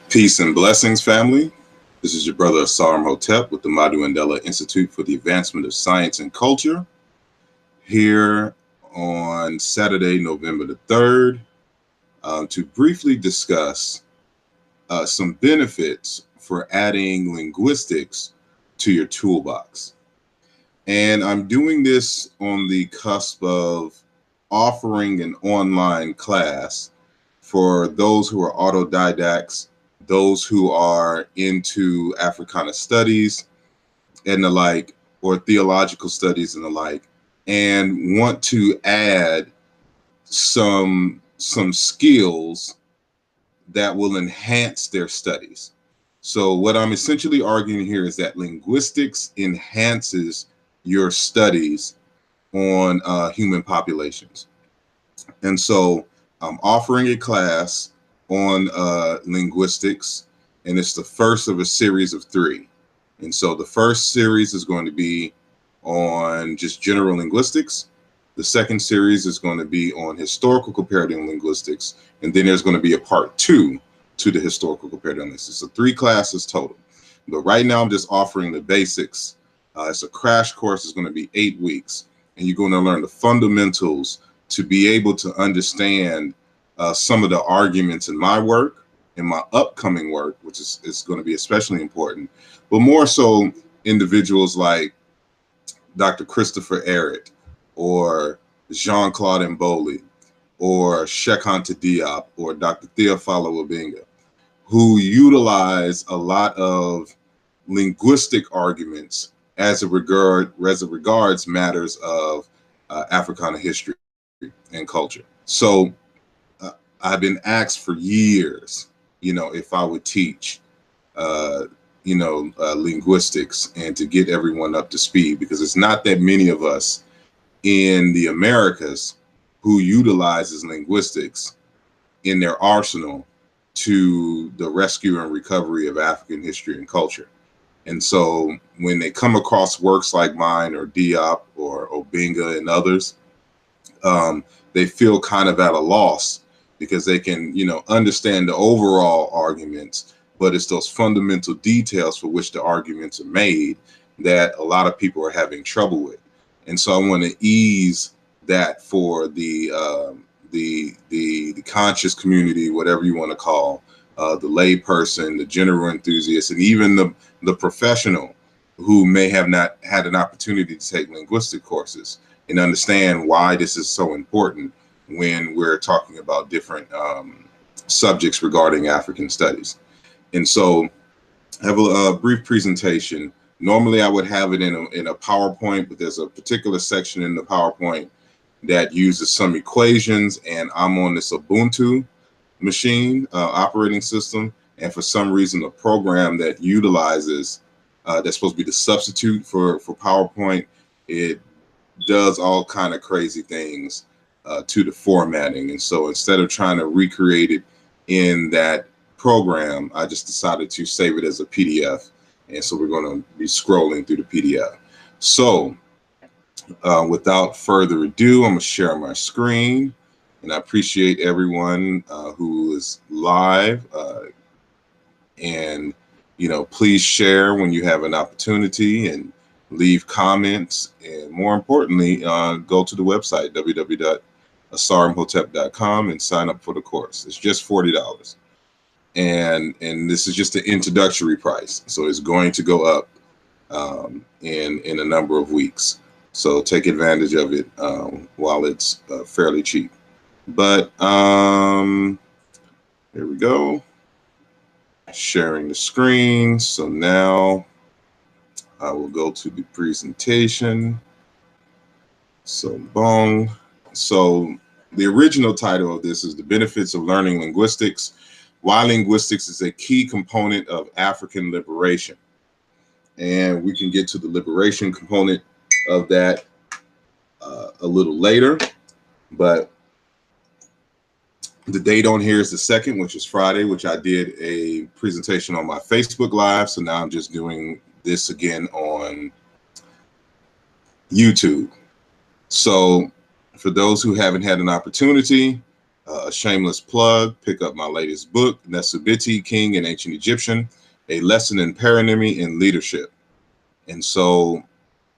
Peace and blessings, family. This is your brother Asar Imhotep with the Mwalimu Institute for the Advancement of Science and Culture, here on Saturday, November the 3rd, to briefly discuss some benefits for adding linguistics to your toolbox. And I'm doing this on the cusp of offering an online class for those who are autodidacts, those who are into Africana studies and the like, or theological studies and the like, and want to add some skills that will enhance their studies. So what I'm essentially arguing here is that linguistics enhances your studies on human populations. And so I'm offering a class on linguistics, and it's the first of a series of 3. And so the first series is going to be on just general linguistics. The second series is going to be on historical comparative linguistics. And then there's going to be a part 2 to the historical comparative linguistics. So 3 classes total. But right now I'm just offering the basics. It's a crash course. It's going to be 8 weeks. And you're going to learn the fundamentals to be able to understand some of the arguments in my work, in my upcoming work, which is going to be especially important, but more so individuals like Dr. Christopher Ehret or Jean-Claude Mboli or Cheikh Anta Diop or Dr. Theophilo Obenga, who utilize a lot of linguistic arguments as it regards matters of Africana history and culture. So I've been asked for years, if I would teach, linguistics and to get everyone up to speed, because it's not that many of us in the Americas who utilizes linguistics in their arsenal to the rescue and recovery of African history and culture. And so when they come across works like mine or Diop or Obenga and others, they feel kind of at a loss because they can, understand the overall arguments, but it's those fundamental details for which the arguments are made that a lot of people are having trouble with. And so I want to ease that for the conscious community, whatever you want to call the lay person, the general enthusiast, and even the professional who may have not had an opportunity to take linguistic courses, and understand why this is so important when we're talking about different subjects regarding African studies. And so I have a brief presentation. Normally I would have it in a PowerPoint, but there's a particular section in the PowerPoint that uses some equations, and I'm on this Ubuntu machine operating system, and for some reason the program that utilizes that's supposed to be the substitute for PowerPoint, it does all kind of crazy things to the formatting. And so instead of trying to recreate it in that program, I just decided to save it as a PDF. And so we're going to be scrolling through the PDF. So without further ado, I'm going to share my screen. And I appreciate everyone who is live. And, please share when you have an opportunity, and leave comments. And more importantly, go to the website, www.asarimhotep.com, and sign up for the course. It's just $40. And this is just an introductory price. So it's going to go up in a number of weeks. So take advantage of it while it's fairly cheap. But here we go. Sharing the screen. So now I will go to the presentation. So boom. So the original title of this is The Benefits of Learning Linguistics, Why Linguistics is a Key Component of African Liberation. And we can get to the liberation component of that a little later. But the date on here is the 2nd, which is Friday, which I did a presentation on my Facebook Live. So now I'm just doing this again on YouTube. So for those who haven't had an opportunity, A shameless plug, pick up my latest book, Nesubiti, King in Ancient Egyptian, A Lesson in Paronymy and Leadership. And so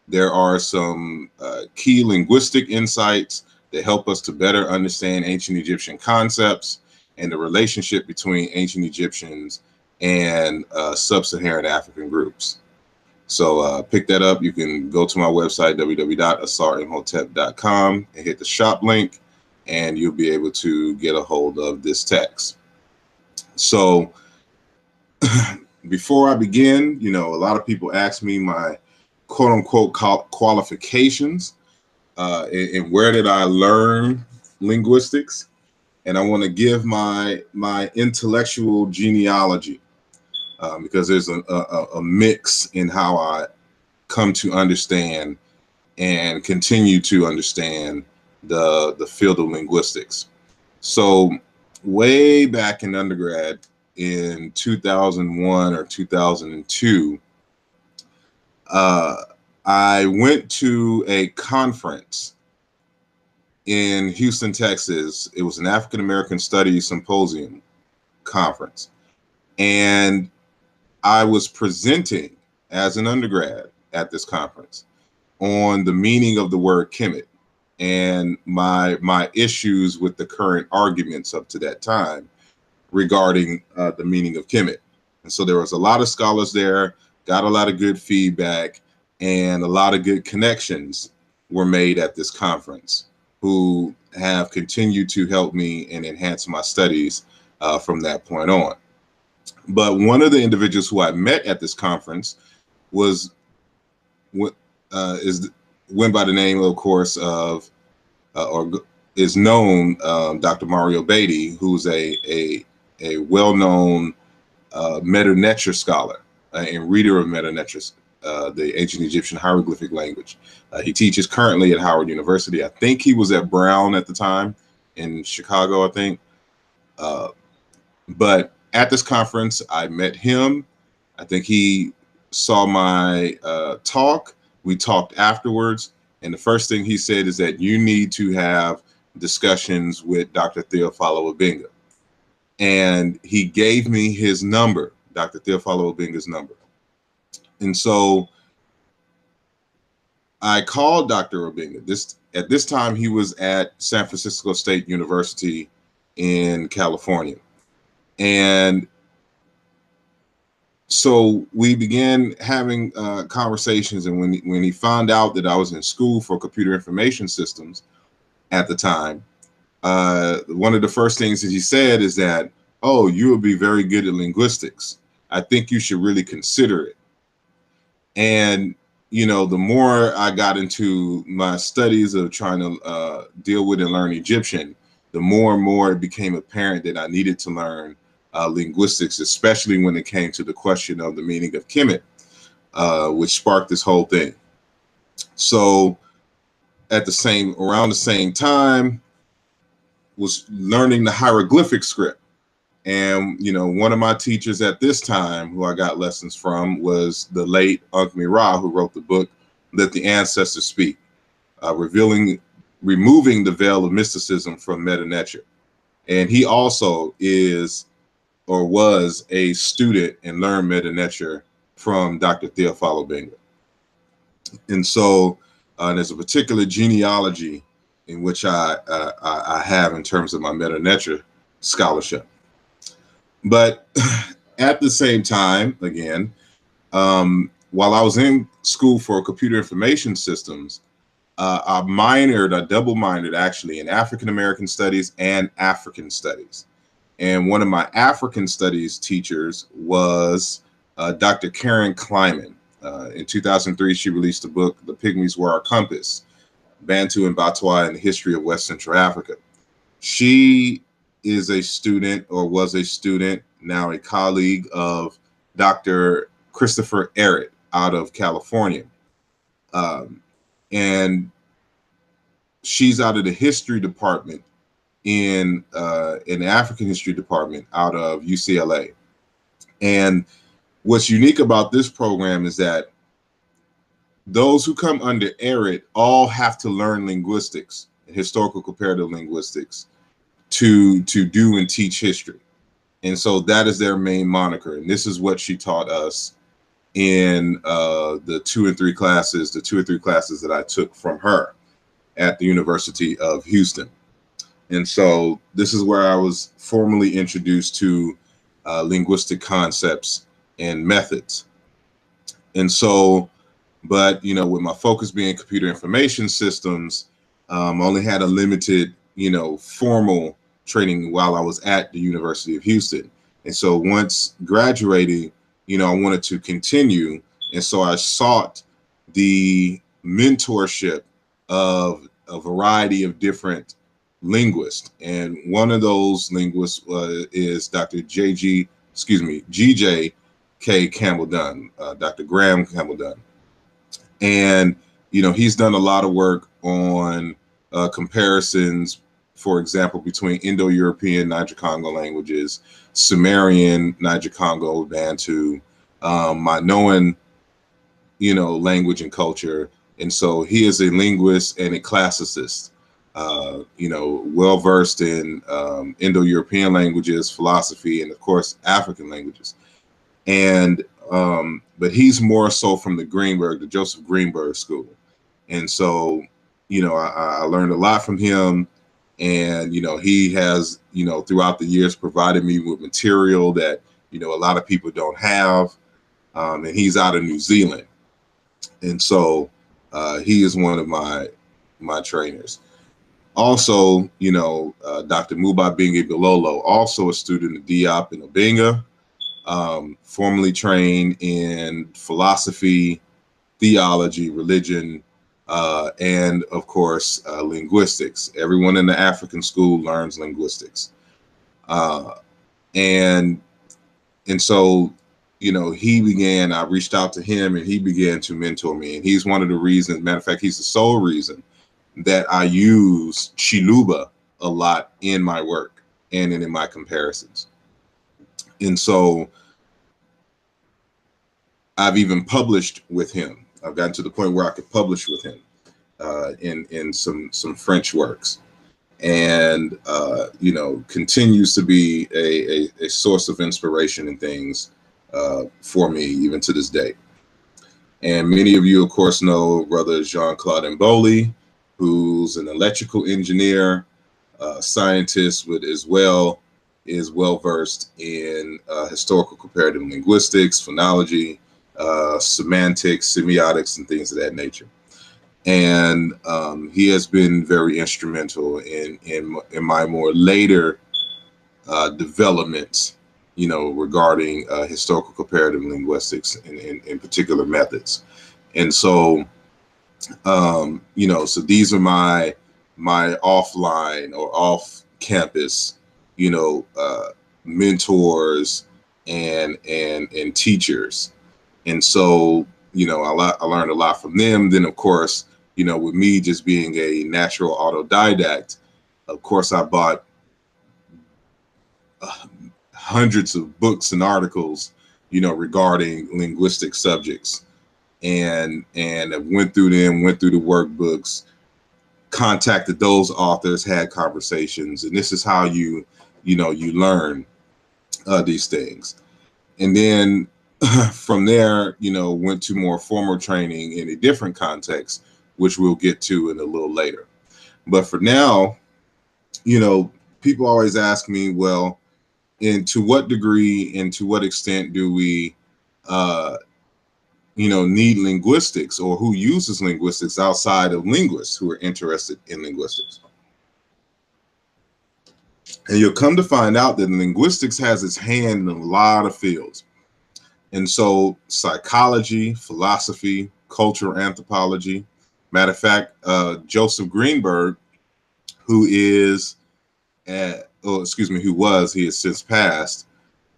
there are some key linguistic insights that help us to better understand ancient Egyptian concepts and the relationship between ancient Egyptians and sub-Saharan African groups. So pick that up. You can go to my website, www.asarimhotep.com, and hit the shop link, and you'll be able to get a hold of this text. So before I begin, you know, a lot of people ask me my quote unquote qualifications and where did I learn linguistics. And I want to give my intellectual genealogy because there's a mix in how I come to understand and continue to understand the field of linguistics. So way back in undergrad in 2001 or 2002, I went to a conference in Houston, Texas. It was an African American Studies Symposium conference. And I was presenting as an undergrad at this conference on the meaning of the word Kemet and my issues with the current arguments up to that time regarding the meaning of Kemet. And so there was a lot of scholars there, got a lot of good feedback, and a lot of good connections were made at this conference who have continued to help me and enhance my studies from that point on. But one of the individuals who I met at this conference was went by the name, of course, of or is known Dr. Mario Beatty, who's a well-known Medu Neter scholar and reader of Medu Neter, the ancient Egyptian hieroglyphic language. He teaches currently at Howard University. I think he was at Brown at the time in Chicago, I think. But at this conference, I met him. I think he saw my talk. We talked afterwards. And the first thing he said is that you need to have discussions with Dr. Theophilo Obenga. And he gave me his number, Dr. Theophilo Obenga's number. And so I called Dr. Obenga. At this time, he was at San Francisco State University in California. And so we began having conversations. And when he found out that I was in school for computer information systems at the time, one of the first things that he said is that, oh, you will be very good at linguistics. I think you should really consider it. And, you know, the more I got into my studies of trying to deal with and learn Egyptian, the more and more it became apparent that I needed to learn linguistics, especially when it came to the question of the meaning of Kemet, which sparked this whole thing. So around the same time, was learning the hieroglyphic script. And, you know, one of my teachers at this time who I got lessons from was the late Uncle Ra, who wrote the book, Let the Ancestors Speak, removing the veil of mysticism from Medu Neter. And he also is or was a student and learned Medu Neter from Dr. Theophilo Obenga. And so there's a particular genealogy in which I have in terms of my Medu Neter scholarship. But at the same time, again, while I was in school for computer information systems, I double minored actually in African American studies and African studies. And one of my African studies teachers was Dr. Karen Kleiman. In 2003, she released the book, The Pygmies Were Our Compass, Bantu and Batwa and the History of West Central Africa. She is a student, or was a student, now a colleague of Dr. Christopher Ehret out of California. And she's out of the history department in the African history department out of UCLA. And what's unique about this program is that those who come under Ehret all have to learn linguistics, historical comparative linguistics, to do and teach history. And so that is their main moniker. And this is what she taught us in the 2 and 3 classes that I took from her at the University of Houston. And so this is where I was formally introduced to linguistic concepts and methods. And so, but, you know, with my focus being computer information systems, I only had a limited, you know, formal training while I was at the University of Houston. And so once graduating, you know, I wanted to continue. And so I sought the mentorship of a variety of different linguists. And one of those linguists is Dr. GJ K. Campbell Dunn, Dr. Graham Campbell Dunn. And, you know, he's done a lot of work on comparisons, for example, between Indo-European Niger-Congo languages, Sumerian Niger-Congo Bantu, Minoan, you know, language and culture. And so he is a linguist and a classicist, you know, well-versed in Indo-European languages, philosophy, and of course, African languages. And, but he's more so from the Joseph Greenberg school. And so, you know, I learned a lot from him. And, you know, he has, you know, throughout the years provided me with material that, you know, a lot of people don't have. And he's out of New Zealand. And so he is one of my trainers. Also, you know, Dr. Muba Bingi Bilolo, also a student of Diop in Obenga, formerly trained in philosophy, theology, religion, and of course, linguistics. Everyone in the African school learns linguistics. And so, you know, I reached out to him and he began to mentor me. And he's one of the reasons, matter of fact, he's the sole reason that I use Chiluba a lot in my work and in my comparisons. And so I've even published with him. I've gotten to the point where I could publish with him in some French works, and you know, continues to be a source of inspiration and things for me even to this day. And many of you, of course, know Brother Jean-Claude Mboli, who's an electrical engineer, scientist, but as well is well versed in historical comparative linguistics, phonology, semantics, semiotics, and things of that nature. And he has been very instrumental in my more later developments, you know, regarding historical comparative linguistics and in particular methods. And so, you know, so these are my offline or off campus, you know, mentors and teachers. And so, you know, I learned a lot from them. Then, of course, you know, with me just being a natural autodidact, of course, I bought hundreds of books and articles, you know, regarding linguistic subjects, and I went through them, went through the workbooks, contacted those authors, had conversations, and this is how you learn these things. And then from there, you know, went to more formal training in a different context, which we'll get to in a little later. But for now, you know, people always ask me, well, and to what degree and to what extent do we, you know, need linguistics, or who uses linguistics outside of linguists who are interested in linguistics? And you'll come to find out that linguistics has its hand in a lot of fields. And so psychology, philosophy, cultural anthropology. Matter of fact, Joseph Greenberg, who was, he has since passed,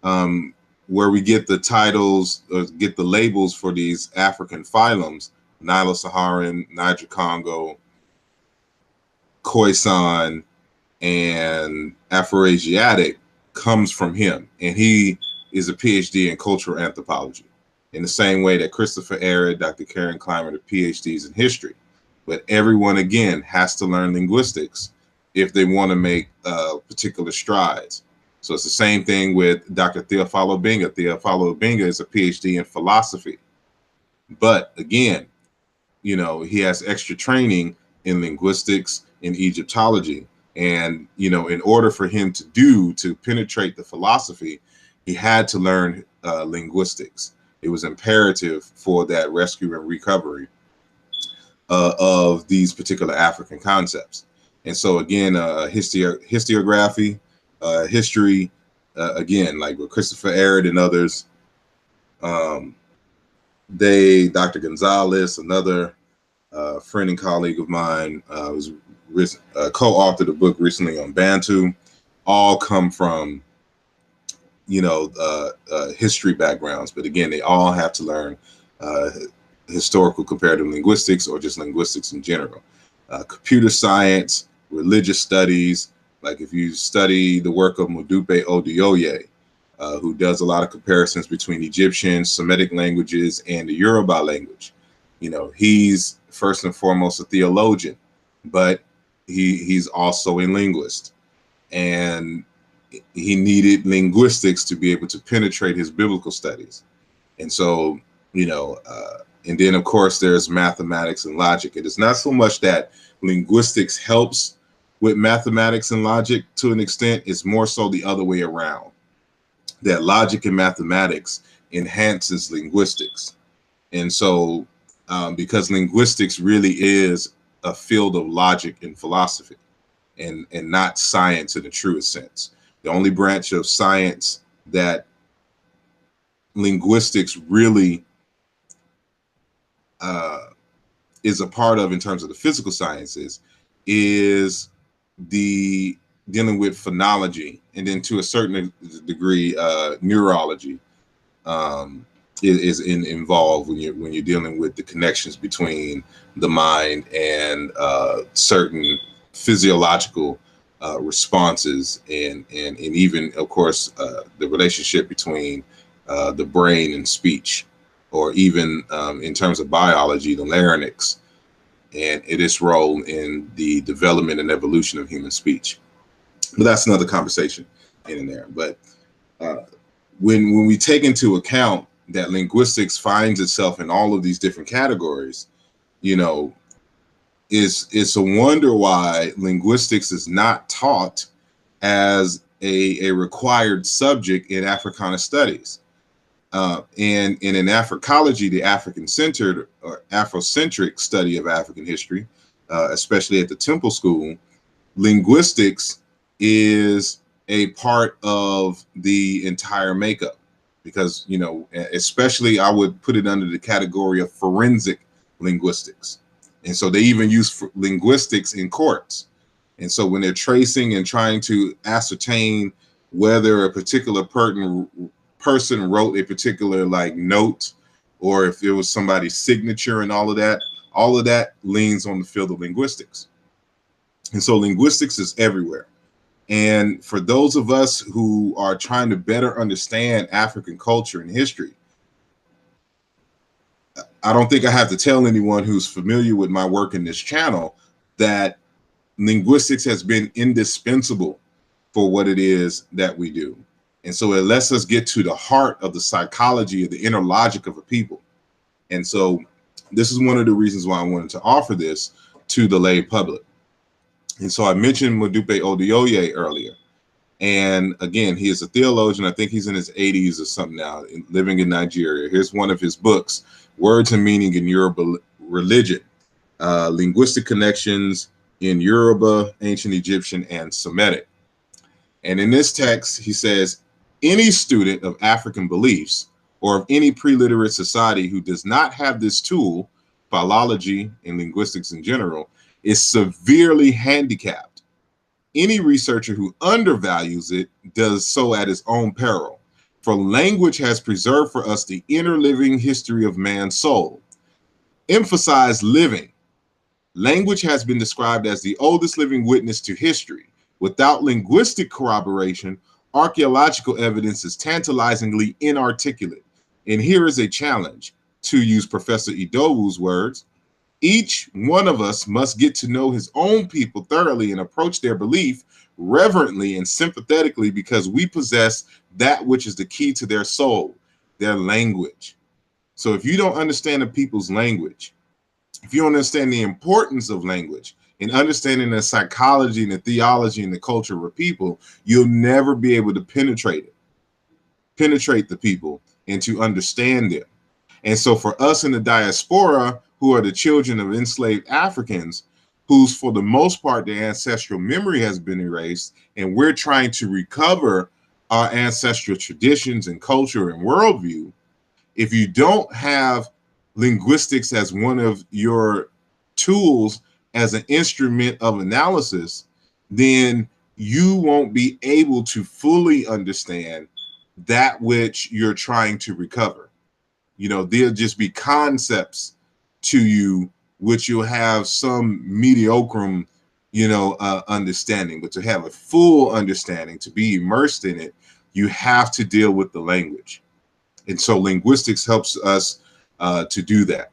where we get the titles, get the labels for these African phylums, Nilo-Saharan, Niger-Congo, Khoisan, and Afroasiatic, comes from him. And he is a PhD in cultural anthropology, in the same way that Christopher Arid, Dr. Karen Clymer, are PhDs in history. But everyone, again, has to learn linguistics if they want to make particular strides. So it's the same thing with Dr. Theophilo Benga. Theophilo Benga is a PhD in philosophy. But again, you know, he has extra training in linguistics, in Egyptology. And, you know, in order for him to penetrate the philosophy, he had to learn linguistics. It was imperative for that rescue and recovery of these particular African concepts. And so again, historiography, history, again, like with Christopher Arid and others, Dr. Gonzalez, another friend and colleague of mine, was co-authored a book recently on Bantu, all come from, you know, history backgrounds. But again, they all have to learn historical comparative linguistics or just linguistics in general. Computer science, religious studies, like if you study the work of Modupe Oduyoye, who does a lot of comparisons between Egyptian, Semitic languages, and the Yoruba language. You know, he's first and foremost a theologian, but he's also a linguist. And he needed linguistics to be able to penetrate his biblical studies. And so, you know, and then of course there's mathematics and logic. It is not so much that linguistics helps with mathematics and logic to an extent, it's more so the other way around, that logic and mathematics enhances linguistics. And so because linguistics really is a field of logic and philosophy and not science in the truest sense. The only branch of science that linguistics really is a part of in terms of the physical sciences is the dealing with phonology, and then to a certain degree neurology is involved when you're dealing with the connections between the mind and certain physiological responses, and even of course the relationship between the brain and speech, or even in terms of biology, the larynx and its role in the development and evolution of human speech. But that's another conversation in there. But when we take into account that linguistics finds itself in all of these different categories, you know, it's a wonder why linguistics is not taught as a required subject in Africana studies. And in Africology, the African-centered or Afrocentric study of African history, especially at the Temple School, linguistics is a part of the entire makeup, because, you know, especially I would put it under the category of forensic linguistics. And so they even use linguistics in courts. And so when they're tracing and trying to ascertain whether a particular person wrote a particular like note, or if it was somebody's signature and all of that leans on the field of linguistics. And so linguistics is everywhere. And for those of us who are trying to better understand African culture and history, I don't think I have to tell anyone who's familiar with my work in this channel that linguistics has been indispensable for what it is that we do. And so it lets us get to the heart of the psychology of the inner logic of a people. And so this is one of the reasons why I wanted to offer this to the lay public. And so I mentioned Modupe Oduyoye earlier. And again, he is a theologian. I think he's in his 80s or something now, living in Nigeria. Here's one of his books, Words and Meaning in Yoruba Religion, Linguistic Connections in Yoruba, Ancient Egyptian, and Semitic. And in this text, he says, any student of African beliefs or of any pre-literate society who does not have this tool, philology and linguistics in general, is severely handicapped. Any researcher who undervalues it does so at his own peril. For language has preserved for us the inner living history of man's soul. Emphasize living. Language has been described as the oldest living witness to history. Without linguistic corroboration, archaeological evidence is tantalizingly inarticulate. And here is a challenge, to use Professor Idowu's words. Each one of us must get to know his own people thoroughly and approach their belief reverently and sympathetically, because we possess that which is the key to their soul, their language. So if you don't understand the people's language, if you don't understand the importance of language and understanding the psychology and the theology and the culture of people, you'll never be able to penetrate the people and to understand them. And so for us in the diaspora, who are the children of enslaved Africans, whose for the most part their ancestral memory has been erased, and we're trying to recover our ancestral traditions and culture and worldview, if you don't have linguistics as one of your tools, as an instrument of analysis, then you won't be able to fully understand that which you're trying to recover. You know, there'll just be concepts to you which you'll have some mediocre, understanding. But to have a full understanding, to be immersed in it, you have to deal with the language. And so linguistics helps us to do that.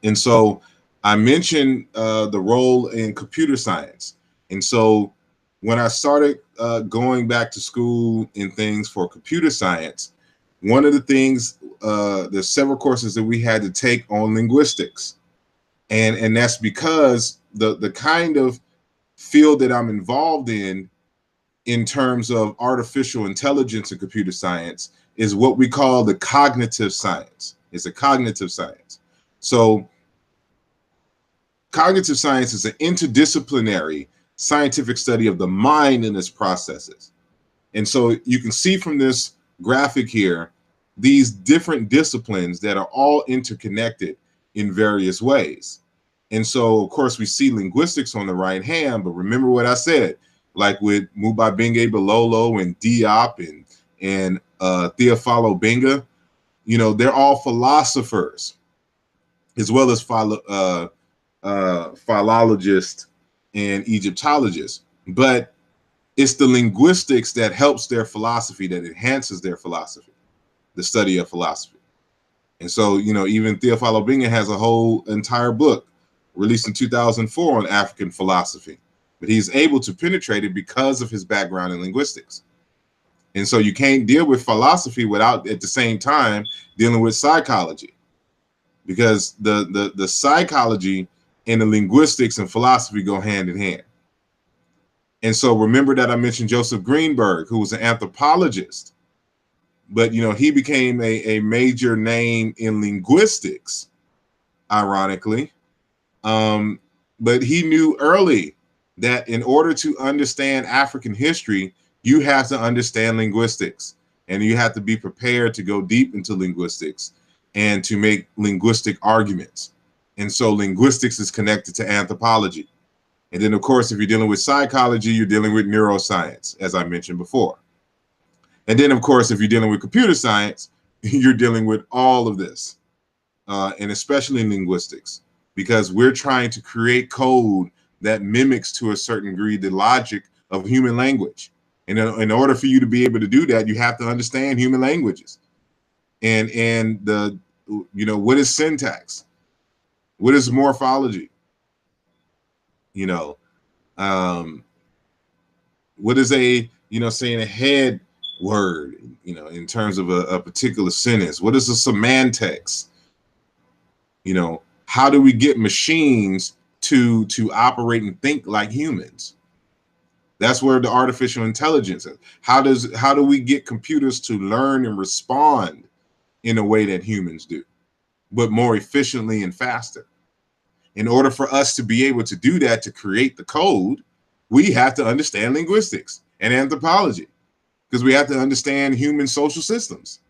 And so I mentioned the role in computer science. And so when I started going back to school and things for computer science, one of the things, there's several courses that we had to take on linguistics. And that's because the kind of field that I'm involved in terms of artificial intelligence and computer science is what we call the cognitive science. It's a cognitive science. So cognitive science is an interdisciplinary scientific study of the mind and its processes. And so you can see from this graphic here, these different disciplines that are all interconnected in various ways. And so, of course, we see linguistics on the right hand, but remember what I said, like with Mubabinge Bilolo and Diop and Theophilo Benga, they're all philosophers as well as philologists and Egyptologists. But it's the linguistics that helps their philosophy, that enhances their philosophy, the study of philosophy. And so, even Theophilo Benga has a whole entire book released in 2004 on African philosophy, but he's able to penetrate it because of his background in linguistics. And so you can't deal with philosophy without at the same time dealing with psychology, because the psychology and the linguistics and philosophy go hand in hand. And so remember that I mentioned Joseph Greenberg, who was an anthropologist, but he became a major name in linguistics, ironically. But he knew early that in order to understand African history, you have to understand linguistics, and you have to be prepared to go deep into linguistics and to make linguistic arguments. And so linguistics is connected to anthropology. And then, of course, if you're dealing with psychology, you're dealing with neuroscience, as I mentioned before. And then, of course, if you're dealing with computer science, you're dealing with all of this, and especially in linguistics, because we're trying to create code that mimics to a certain degree the logic of human language. And in order for you to be able to do that, you have to understand human languages. And the, what is syntax? What is morphology? What is saying a head word, in terms of a particular sentence? What is a semantics? How do we get machines to operate and think like humans? That's where the artificial intelligence is. How do we get computers to learn and respond in a way that humans do, but more efficiently and faster? In order for us to be able to do that, to create the code, we have to understand linguistics and anthropology, because we have to understand human social systems,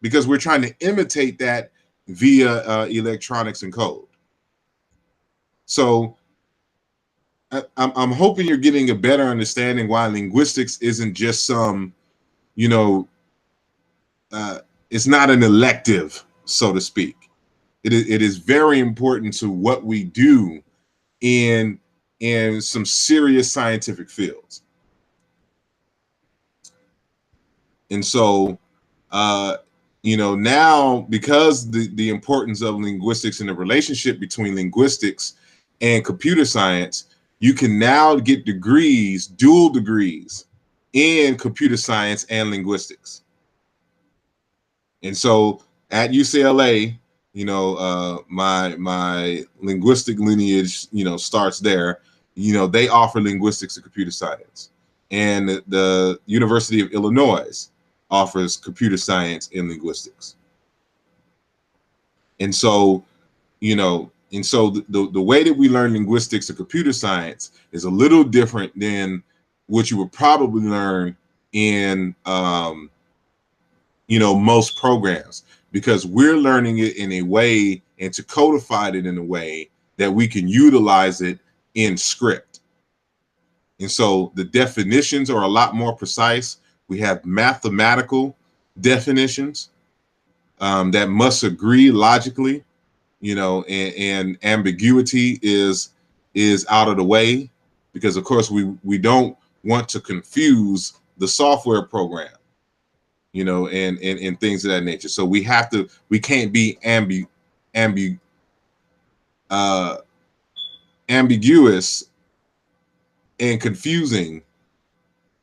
because we're trying to imitate that via electronics and code. So I'm hoping you're getting a better understanding why linguistics isn't just some, it's not an elective, so to speak. It is very important to what we do in some serious scientific fields. And so, you know, now because the importance of linguistics and the relationship between linguistics and computer science, you can now get degrees, dual degrees in computer science and linguistics. And so at UCLA, you know, my linguistic lineage, you know, starts there. You know, they offer linguistics and computer science, and the University of Illinois offers computer science and linguistics. And so, you know, and so the way that we learn linguistics and computer science is a little different than what you would probably learn in you know, most programs, because we're learning it in a way and to codify it in a way that we can utilize it in script. And so the definitions are a lot more precise. We have mathematical definitions that must agree logically, you know, and ambiguity is out of the way, because of course we don't want to confuse the software program, you know, and things of that nature. So we can't be ambiguous and confusing,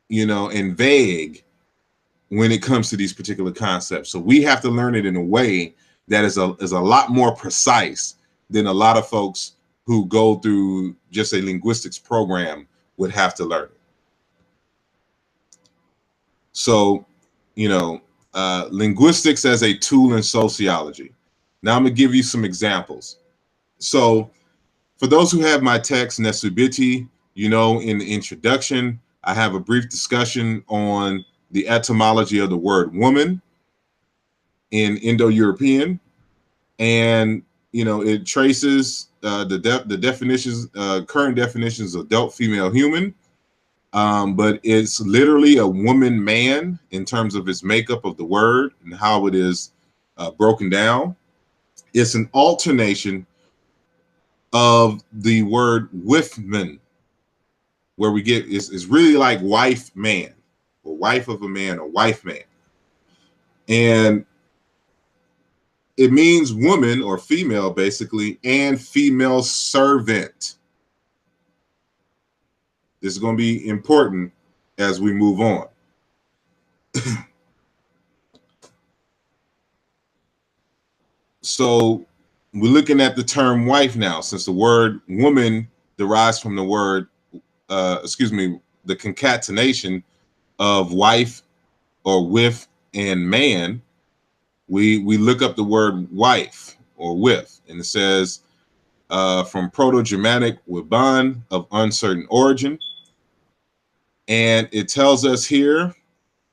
you know, and vague when it comes to these particular concepts. So we have to learn it in a way that is a lot more precise than a lot of folks who go through just a linguistics program would have to learn it. So, you know, linguistics as a tool in sociology. Now I'm gonna give you some examples. So for those who have my text, Nesubiti, you know, in the introduction, I have a brief discussion on the etymology of the word woman in Indo-European. And, you know, it traces the definitions, current definitions of adult female human. But it's literally a woman man in terms of its makeup of the word and how it is broken down. It's an alternation of the word wifman, where we get is really like wife man, or wife of a man, or wife man. And it means woman or female, basically, and female servant. This is going to be important as we move on. So we're looking at the term wife now, since the word woman derives from the word, the concatenation of wife or with and man. We look up the word wife or with, and it says from Proto-Germanic wiban, of uncertain origin. And it tells us here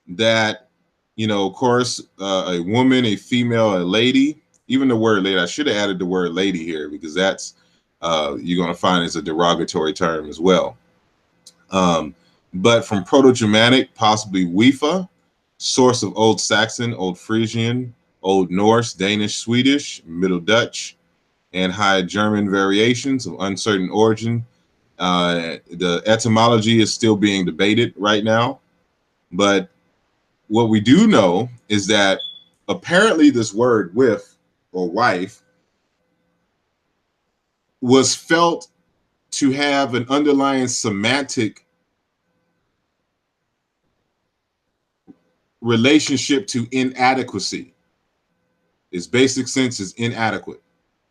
that, you know, of course, a woman, a female, a lady, even the word lady, I should have added the word lady here, because that's, you're going to find it's a derogatory term as well. But from Proto-Germanic, possibly Wifa, source of Old Saxon, Old Frisian, Old Norse, Danish, Swedish, Middle Dutch, and High German variations of uncertain origin. The etymology is still being debated right now, but what we do know is that apparently this word with or wife was felt to have an underlying semantic relationship to inadequacy. Its basic sense is inadequate,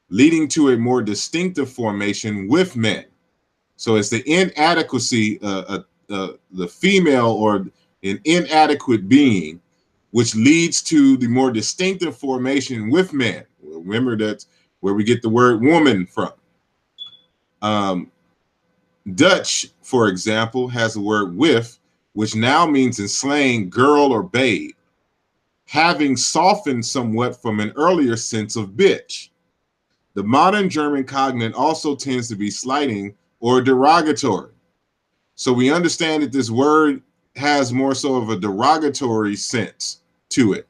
leading to a more distinctive formation with men. So it's the inadequacy, the female or an inadequate being, which leads to the more distinctive formation with men. Remember, that's where we get the word woman from. Dutch, for example, has the word with, which now means in slang girl or babe, having softened somewhat from an earlier sense of bitch. The modern German cognate also tends to be slighting or derogatory. So we understand that this word has more so of a derogatory sense to it.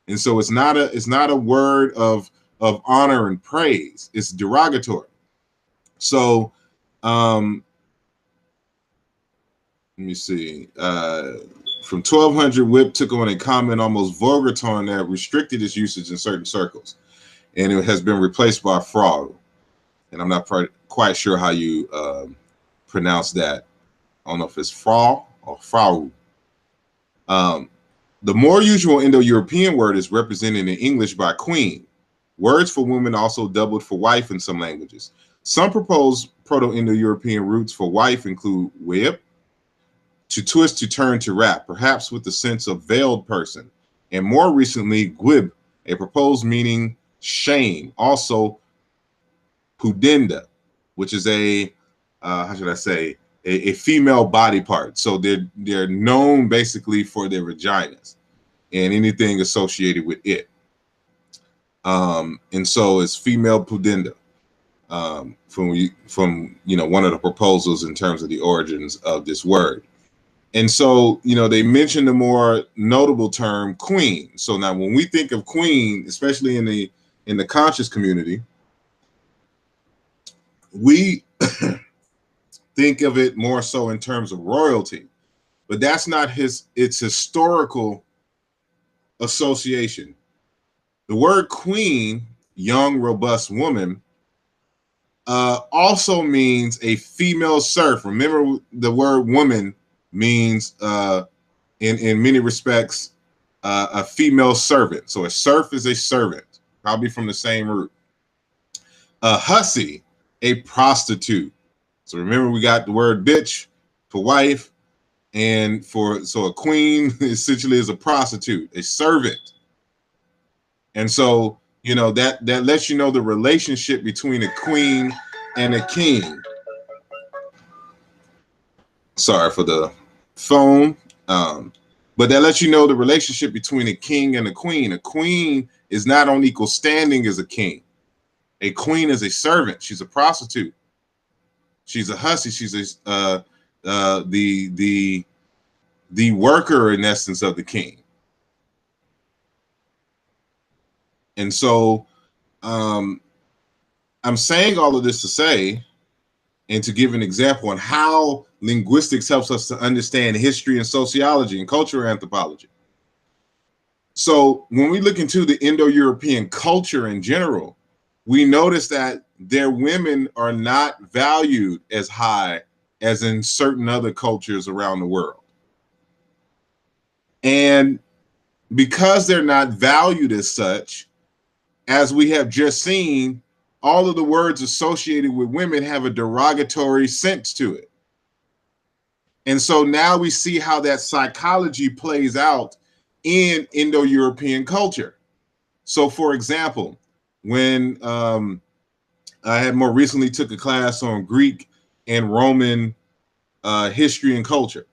And so it's not a word of honor and praise. It's derogatory. So let me see. from 1200, whip took on a common, almost vulgar tone that restricted its usage in certain circles, and it has been replaced by frau. And I'm not quite sure how you pronounce that. I don't know if it's frau or frau. The more usual Indo-European word is represented in English by queen. Words for women also doubled for wife in some languages. Some proposed Proto-Indo-European roots for wife include whip, to twist, to turn, to wrap, perhaps with the sense of veiled person, and more recently, gwib, a proposed meaning shame. Also, pudenda, which is a how should I say, a female body part. So they're known basically for their vaginas and anything associated with it. And so it's female pudenda from one of the proposals in terms of the origins of this word. And so, they mentioned the more notable term queen. So now when we think of queen, especially in the conscious community, we think of it more so in terms of royalty, but that's not its historical association. The word queen, young, robust woman, also means a female serf. Remember, the word woman means, in many respects, a female servant. So a serf is a servant, probably from the same root. A hussy, a prostitute. So remember, we got the word bitch for wife, and so a queen essentially is a prostitute, a servant. And so, that lets you know the relationship between a queen and a king. Sorry for the phone. But that lets you know the relationship between a king and a queen. A queen is not on equal standing as a king. A queen is a servant. She's a prostitute. She's a hussy. She's the worker, in essence, of the king. And so I'm saying all of this to say, and to give an example on how linguistics helps us to understand history and sociology and cultural anthropology. So when we look into the Indo-European culture in general, we notice that their women are not valued as high as in certain other cultures around the world. And because they're not valued as such, as we have just seen, all of the words associated with women have a derogatory sense to it. And so now we see how that psychology plays out in Indo-European culture. So for example, when I had more recently took a class on Greek and Roman history and culture.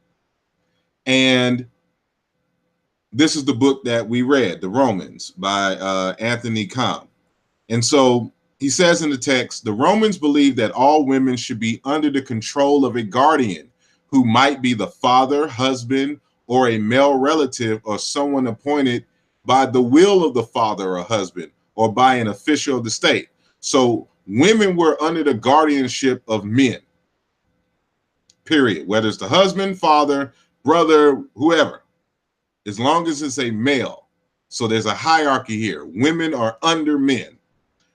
And this is the book that we read, The Romans, by Anthony Kahn. And so he says in the text, the Romans believed that all women should be under the control of a guardian who might be the father, husband, or a male relative, or someone appointed by the will of the father or husband, or by an official of the state. So women were under the guardianship of men, period. Whether it's the husband, father, brother, whoever, as long as it's a male. So there's a hierarchy here. Women are under men.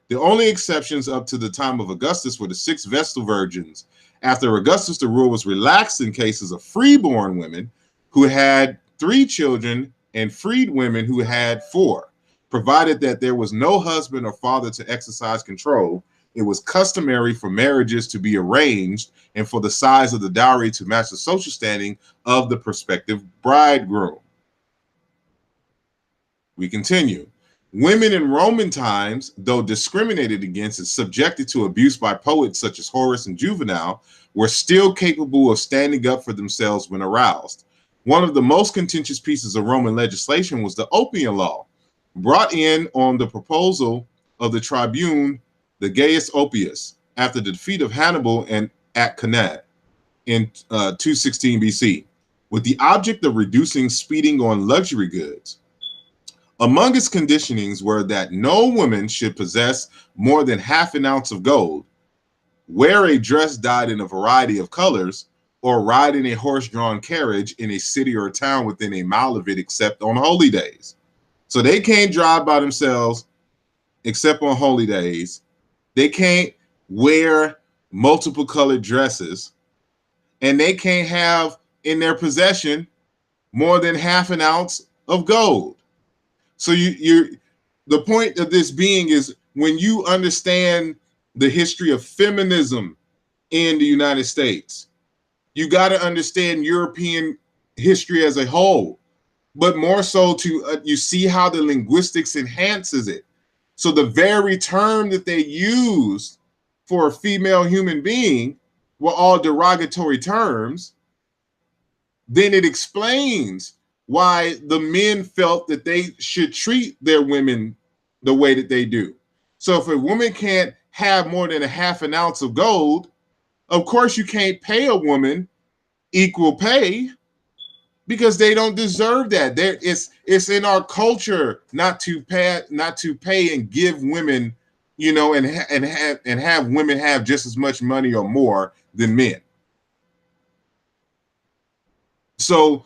The only exceptions up to the time of Augustus were the 6 Vestal virgins. After Augustus, the rule was relaxed in cases of freeborn women who had 3 children and freed women who had 4. Provided that there was no husband or father to exercise control, it was customary for marriages to be arranged and for the size of the dowry to match the social standing of the prospective bridegroom. We continue. Women in Roman times, though discriminated against and subjected to abuse by poets such as Horace and Juvenal, were still capable of standing up for themselves when aroused. One of the most contentious pieces of Roman legislation was the Opium Law, brought in on the proposal of the tribune, the Gaius Oppius, after the defeat of Hannibal and at Cannae in 216 BC, with the object of reducing speeding on luxury goods. Among its conditionings were that no woman should possess more than half an ounce of gold, wear a dress dyed in a variety of colors, or ride in a horse-drawn carriage in a city or a town within a mile of it except on holy days. So they can't drive by themselves except on holy days. They can't wear multiple colored dresses, and they can't have in their possession more than half an ounce of gold. So the point of this being is, when you understand the history of feminism in the United States, you got to understand European history as a whole, but more so to you see how the linguistics enhances it. So the very term that they used for a female human being were all derogatory terms. Then it explains why the men felt that they should treat their women the way that they do. So if a woman can't have more than a half an ounce of gold, of course you can't pay a woman equal pay, because they don't deserve that. It's in our culture not to pay and give women, and have women have just as much money or more than men. So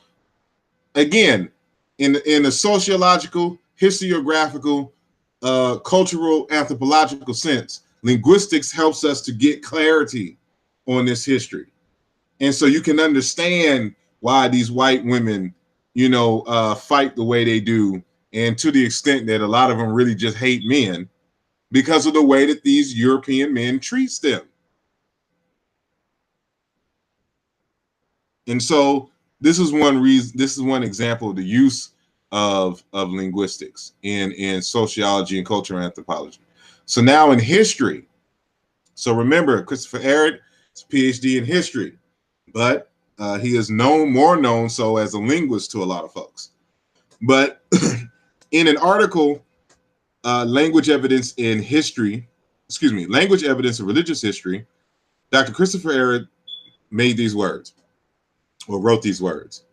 again, in a sociological, historiographical, cultural, anthropological sense, linguistics helps us to get clarity on this history. And so you can understand why these white women, fight the way they do, and to the extent that a lot of them really just hate men because of the way that these European men treats them. And so this is one reason. This is one example of the use of linguistics in sociology and cultural anthropology. So now in history. So remember, Christopher Ehret is a PhD in history, but he is more known so as a linguist to a lot of folks. But in an article, Language Evidence in History, Language Evidence in Religious History, Dr. Christopher Ehret made these words, or wrote these words.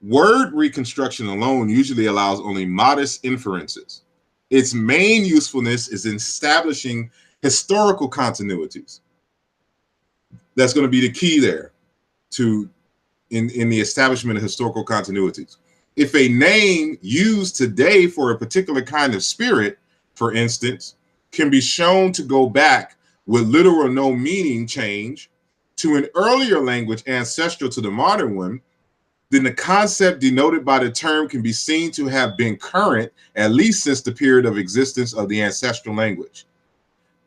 Word reconstruction alone usually allows only modest inferences. Its main usefulness is in establishing historical continuities. That's going to be the key there in the establishment of historical continuities. If a name used today for a particular kind of spirit, for instance, can be shown to go back with little or no meaning change to an earlier language ancestral to the modern one, then the concept denoted by the term can be seen to have been current at least since the period of existence of the ancestral language.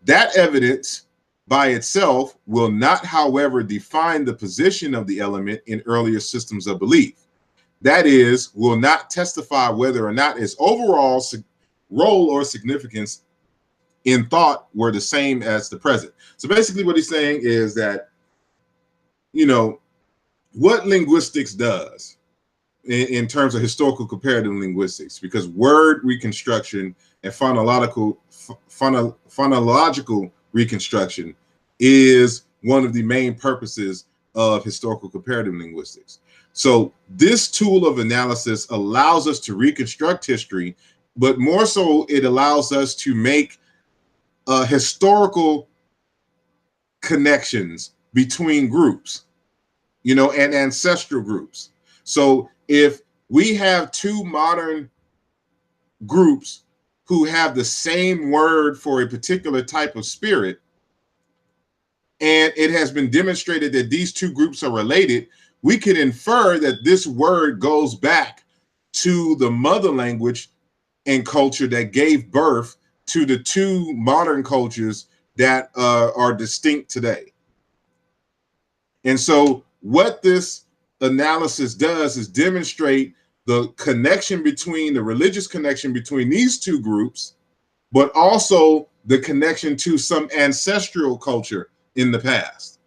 That evidence by itself will not, however, define the position of the element in earlier systems of belief. That is, will not testify whether or not its overall role or significance in thought were the same as the present. So basically what he's saying is that, what linguistics does in terms of historical comparative linguistics, because word reconstruction and phonological reconstruction is one of the main purposes of historical comparative linguistics. So this tool of analysis allows us to reconstruct history, but more so it allows us to make historical connections between groups, and ancestral groups. So if we have two modern groups who have the same word for a particular type of spirit, and it has been demonstrated that these two groups are related, we can infer that this word goes back to the mother language and culture that gave birth to the two modern cultures that are distinct today. And so what this analysis does is demonstrate the connection between the religious connection between these two groups, but also the connection to some ancestral culture in the past.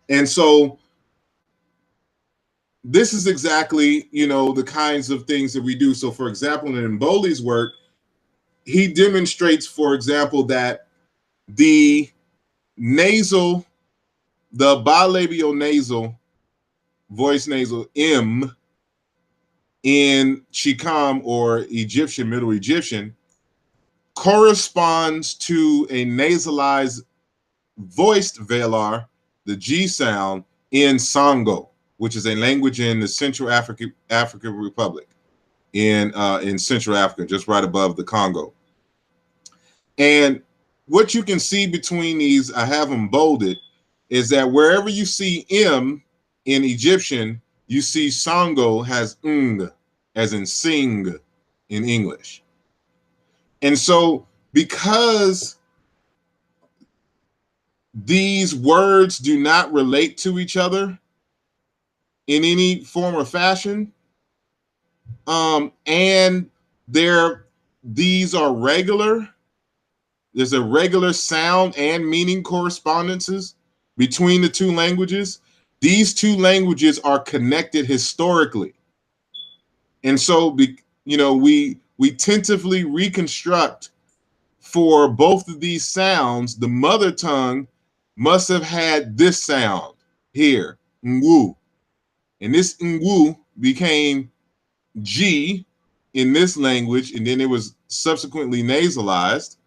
And so this is exactly, the kinds of things that we do. So for example, in Mboli's work, he demonstrates, for example, that the bilabial nasal, voice nasal M in Chicam or Egyptian, Middle Egyptian, corresponds to a nasalized voiced velar the G sound in Sango, which is a language in the Central African Republic in Central Africa, just right above the Congo. And what you can see between these, I have them bolded, is that wherever you see M in Egyptian, you see Sango has ng, as in sing in English. And so because these words do not relate to each other in any form or fashion, and these are regular, there's a regular sound and meaning correspondences between the two languages. These two languages are connected historically. And so, we tentatively reconstruct for both of these sounds. The mother tongue must have had this sound here, ngu. And this ngu became G in this language, and then it was subsequently nasalized.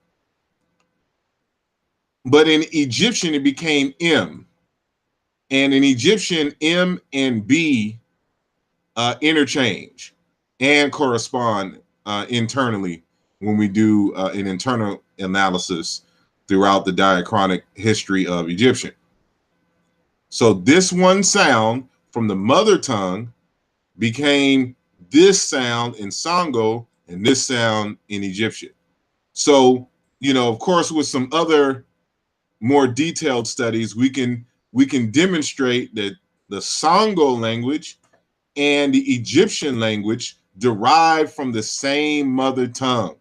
But in Egyptian, it became M. And in Egyptian, M and B interchange and correspond internally when we do an internal analysis throughout the diachronic history of Egyptian. So this one sound from the mother tongue became this sound in Sango and this sound in Egyptian. So, of course, with some other more detailed studies, we can demonstrate that the Sango language and the Egyptian language derive from the same mother tongue.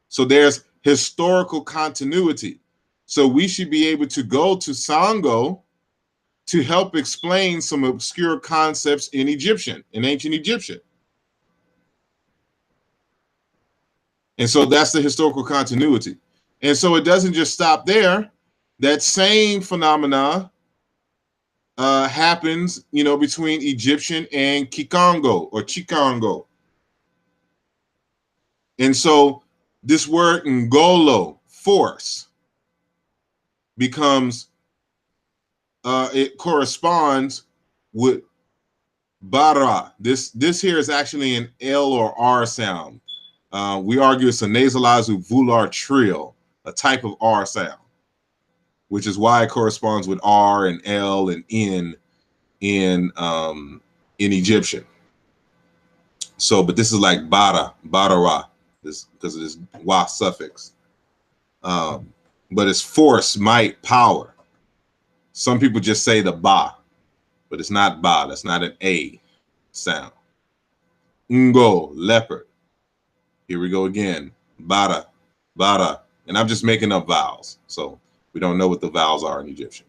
So there's historical continuity. So we should be able to go to Sango to help explain some obscure concepts in Egyptian, in ancient Egyptian. And so that's the historical continuity. And so it doesn't just stop there. That same phenomena happens, between Egyptian and Kikongo or Chikongo. And so this word ngolo, force, becomes, it corresponds with bara. This here is actually an L or R sound. We argue it's a nasalized volar trill, a type of R sound, which is why it corresponds with R and L and N in Egyptian. So, but this is like bara, this because of this wa suffix. But it's force, might, power. Some people just say the ba, but it's not ba. That's not an A sound. Ngo, leopard. Here we go again. Bara. And I'm just making up vowels. So we don't know what the vowels are in Egyptian.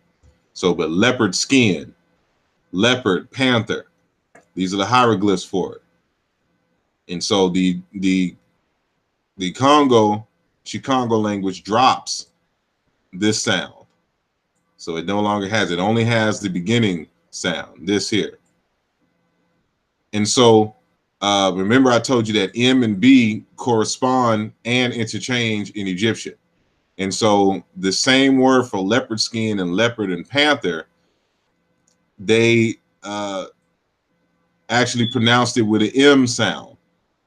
So, but leopard skin, leopard, panther. These are the hieroglyphs for it. And so the Chikongo language drops this sound. So it no longer has, it only has the beginning sound, this here. And so remember I told you that M and B correspond and interchange in Egyptian. And so the same word for leopard skin and leopard and panther, they actually pronounced it with an M sound.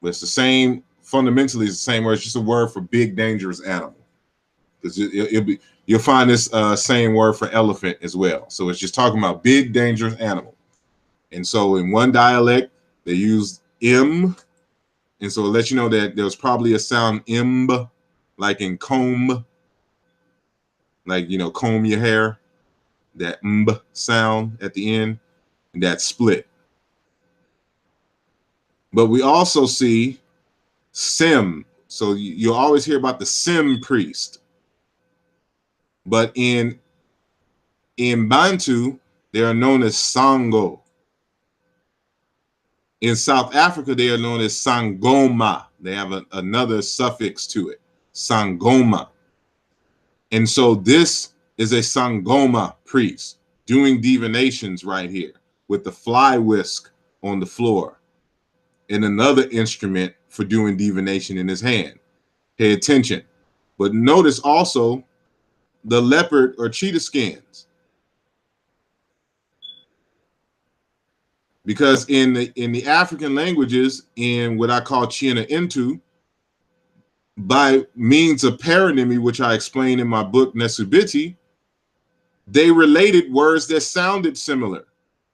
But it's the same, fundamentally it's the same word. It's just a word for big, dangerous animal. Because you'll find this same word for elephant as well. So it's just talking about big, dangerous animal. And so in one dialect, they use M. And so it lets you know that there was probably a sound M, like in comb, like, comb your hair, that M sound at the end, and that split. But we also see Sim. So you'll always hear about the Sim priest. But in Bantu, they are known as Sango. In South Africa, they are known as Sangoma. They have another suffix to it, Sangoma. And so this is a Sangoma priest doing divinations right here with the fly whisk on the floor and another instrument for doing divination in his hand. Pay attention. But notice also the leopard or cheetah skins. because in the African languages, in what I call China Intu, by means of paronymy, which I explain in my book Nesubiti, they related words that sounded similar.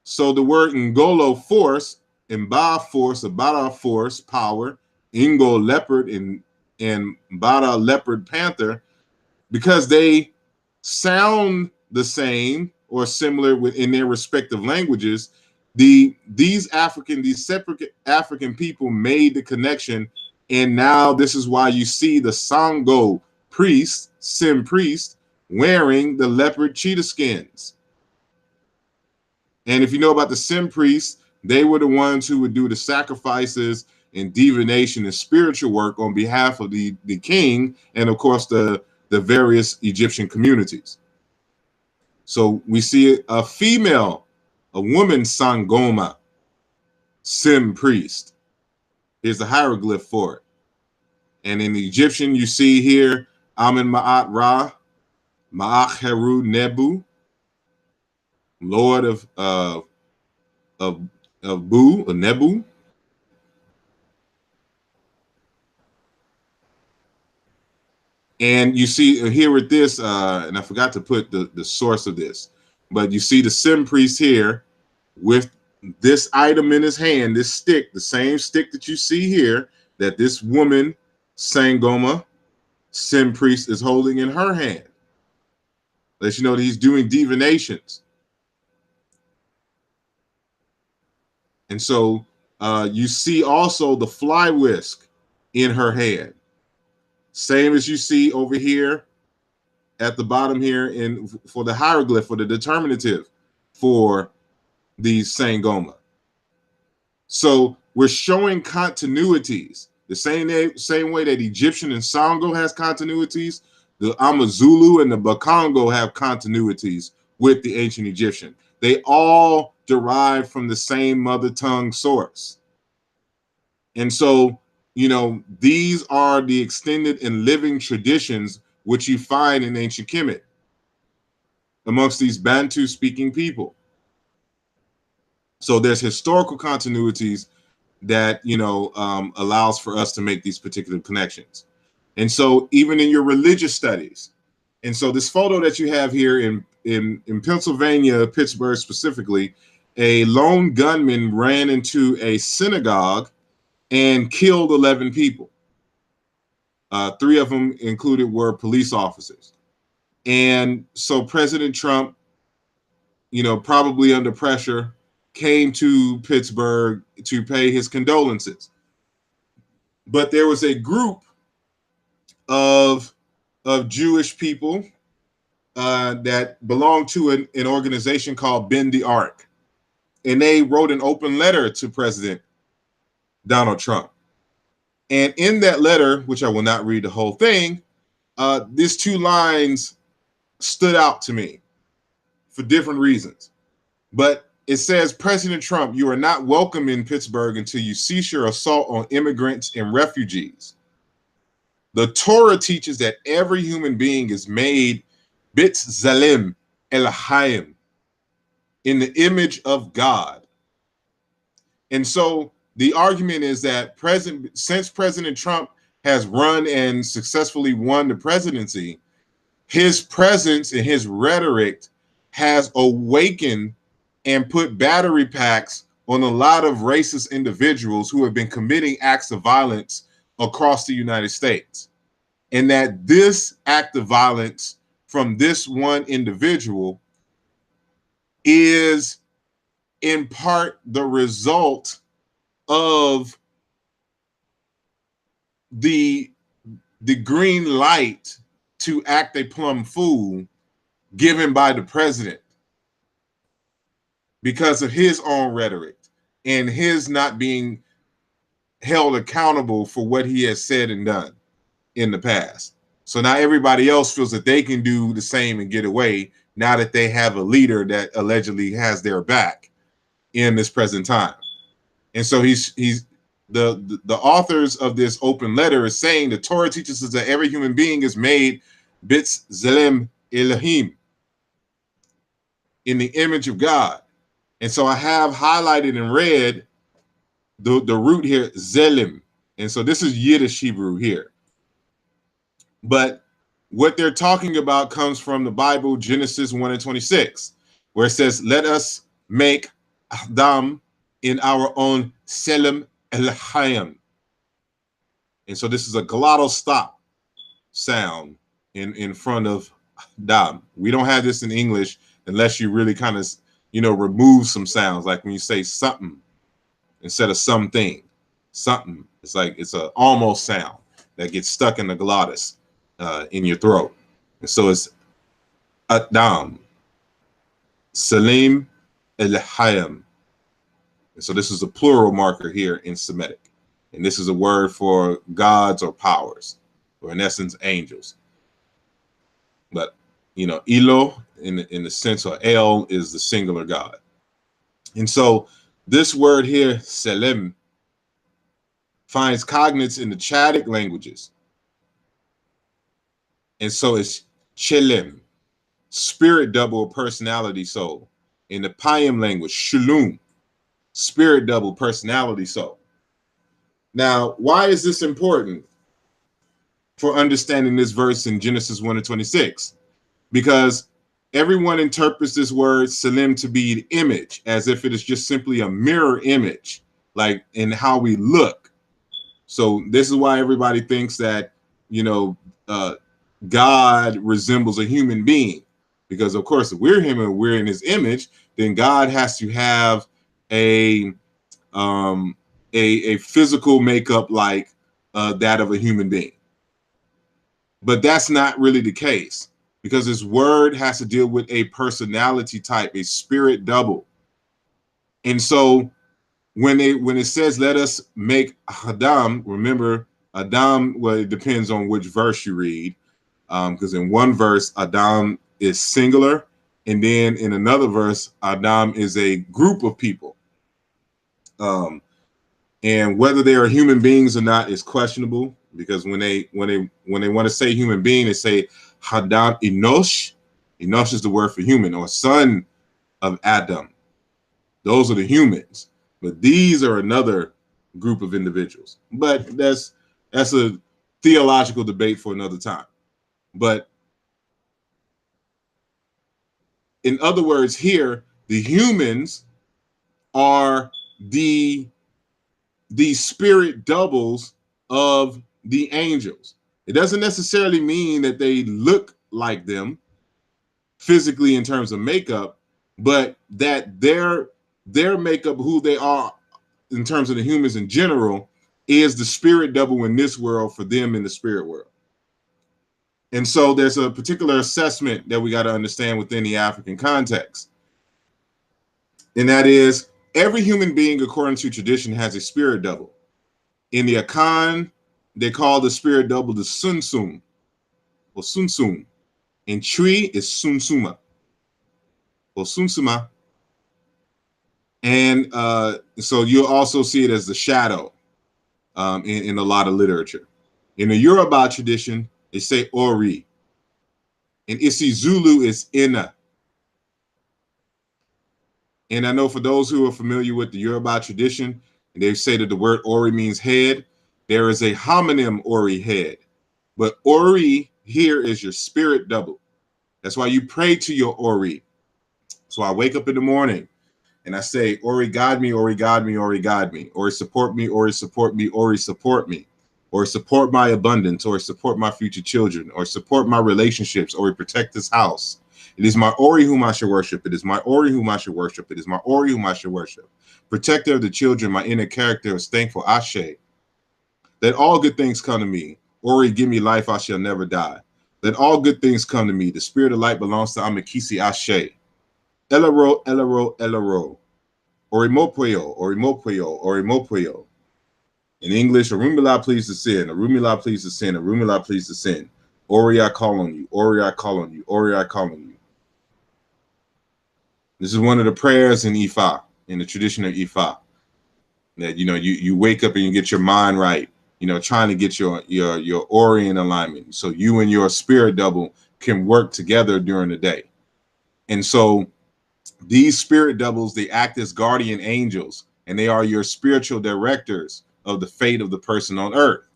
So the word Ngolo, force, Mba, force, Abara, force, power, Ingo, leopard, and Mbara, leopard, panther, because they sound the same or similar in their respective languages, these separate African people made the connection, and now this is why you see the Sango priest, Sim priest, wearing the leopard cheetah skins. And if you know about the Sim priests, they were the ones who would do the sacrifices and divination and spiritual work on behalf of the king and, of course, the various Egyptian communities. So we see a female, a woman, Sangoma, Sim priest. Here's the hieroglyph for it. And in the Egyptian, you see here, Amen Ma'at Ra, Ma'ach Heru Nebu, Lord of Bu, or Nebu. And you see here with this, and I forgot to put the source of this, but you see the Sim priest here with this item in his hand, this stick, the same stick that you see here, that this woman, Sangoma, Sim priest, is holding in her hand. Let you know that he's doing divinations. And so you see also the fly whisk in her hand. Same as you see over here at the bottom here for the hieroglyph, for the determinative for the Sangoma. So we're showing continuities. The same way that Egyptian and Sango has continuities, the Amazulu and the Bakongo have continuities with the ancient Egyptian. They all derive from the same mother tongue source. And so, you know, these are the extended and living traditions which you find in ancient Kemet amongst these Bantu speaking people. So there's historical continuities that, you know, allows for us to make these particular connections. And so even in your religious studies, and so this photo that you have here in Pennsylvania, Pittsburgh specifically, a lone gunman ran into a synagogue and killed 11 people. 3 of them included were police officers. And so President Trump, you know, probably under pressure, came to Pittsburgh to pay his condolences. But there was a group of Jewish people that belonged to an organization called Bend the Arc. And they wrote an open letter to President Donald Trump. And in that letter, which I will not read the whole thing, these 2 lines stood out to me for different reasons. But it says, President Trump, you are not welcome in Pittsburgh until you cease your assault on immigrants and refugees. The Torah teaches that every human being is made B'Tselem Elohim, in the image of God. And so the argument is that since President Trump has run and successfully won the presidency, his presence and his rhetoric has awakened and put battery packs on a lot of racist individuals who have been committing acts of violence across the United States. And that this act of violence from this one individual is in part the result of the green light to act a plum fool given by the president because of his own rhetoric and his not being held accountable for what he has said and done in the past. So now everybody else feels that they can do the same and get away now that they have a leader that allegedly has their back in this present time. And so he's the authors of this open letter is saying the Torah teaches us that every human being is made B'Tselem Elohim, in the image of God. And so I have highlighted in red the root here, zelim. And so this is Yiddish Hebrew here. But what they're talking about comes from the Bible, Genesis 1:26, where it says, let us make Adam in our own Selim El-Hayam. And so this is a glottal stop sound in front of Dam. We don't have this in English unless you really kind of, remove some sounds. Like when you say something instead of something, something. It's like it's a almost sound that gets stuck in the glottis in your throat. And so it's Adam, Salim El-Hayam. And so this is a plural marker here in Semitic. And this is a word for gods or powers, or in essence, angels. But, Elo in the sense of El is the singular God. And so this word here, Selim, finds cognates in the Chadic languages. And so it's Chelim, spirit double, personality soul. In the Payam language, Shalom, spirit double, personality soul. Now, why is this important for understanding this verse in Genesis 1:26? Because everyone interprets this word Selim to be the image, as if it is just simply a mirror image, like in how we look. So this is why everybody thinks that, God resembles a human being, because of course, if we're him and we're in his image, then God has to have a physical makeup like that of a human being. But that's not really the case, because this word has to deal with a personality type, a spirit double. And so when it says, let us make Adam, remember Adam, well, it depends on which verse you read, because in one verse, Adam is singular, and then in another verse, Adam is a group of people. And whether they are human beings or not is questionable, because when they want to say human being, they say Hadam Enosh. Enosh is the word for human, or son of Adam. Those are the humans, but these are another group of individuals. But that's a theological debate for another time. But in other words, here the humans are the spirit doubles of the angels. It doesn't necessarily mean that they look like them physically in terms of makeup, but that their makeup, who they are in terms of the humans in general, is the spirit double in this world for them in the spirit world. And so there's a particular assessment that we got to understand within the African context. And that is, every human being, according to tradition, has a spirit double. In the Akan, they call the spirit double the Sunsum, or Sunsum. In Tree, it's Sunsuma, or Sunsuma. And so you'll also see it as the shadow in a lot of literature. In the Yoruba tradition, they say Ori. In isiZulu, it's Ina. And I know for those who are familiar with the Yoruba tradition, and they say that the word Ori means head, there is a homonym Ori, head. But Ori here is your spirit double. That's why you pray to your Ori. So I wake up in the morning and I say, Ori, guide me, Ori, guide me, Ori, guide me. Ori, support me, Ori, support me, Ori, support me. Or support my abundance, or support my future children, or support my relationships, or protect this house. It is my Ori whom I shall worship. It is my Ori whom I shall worship. It is my Ori whom I shall worship. Protector of the children, my inner character is thankful. Ashe. Let all good things come to me. Ori, give me life, I shall never die. Let all good things come to me. The spirit of light belongs to Amakisi Ashe. Elero, Elero, Elero. Orimopuyo, Orimopuyo, Orimopuyo. In English, Arumila please to sin, Arumila please to sin, Arumila please to sin. Ori, I call on you, Ori, I call on you, Ori, I call on you. This is one of the prayers in Ifa, in the tradition of Ifa. That you wake up and you get your mind right, trying to get your Ori in alignment. So you and your spirit double can work together during the day. And so These spirit doubles, they act as guardian angels, and they are your spiritual directors of the fate of the person on earth.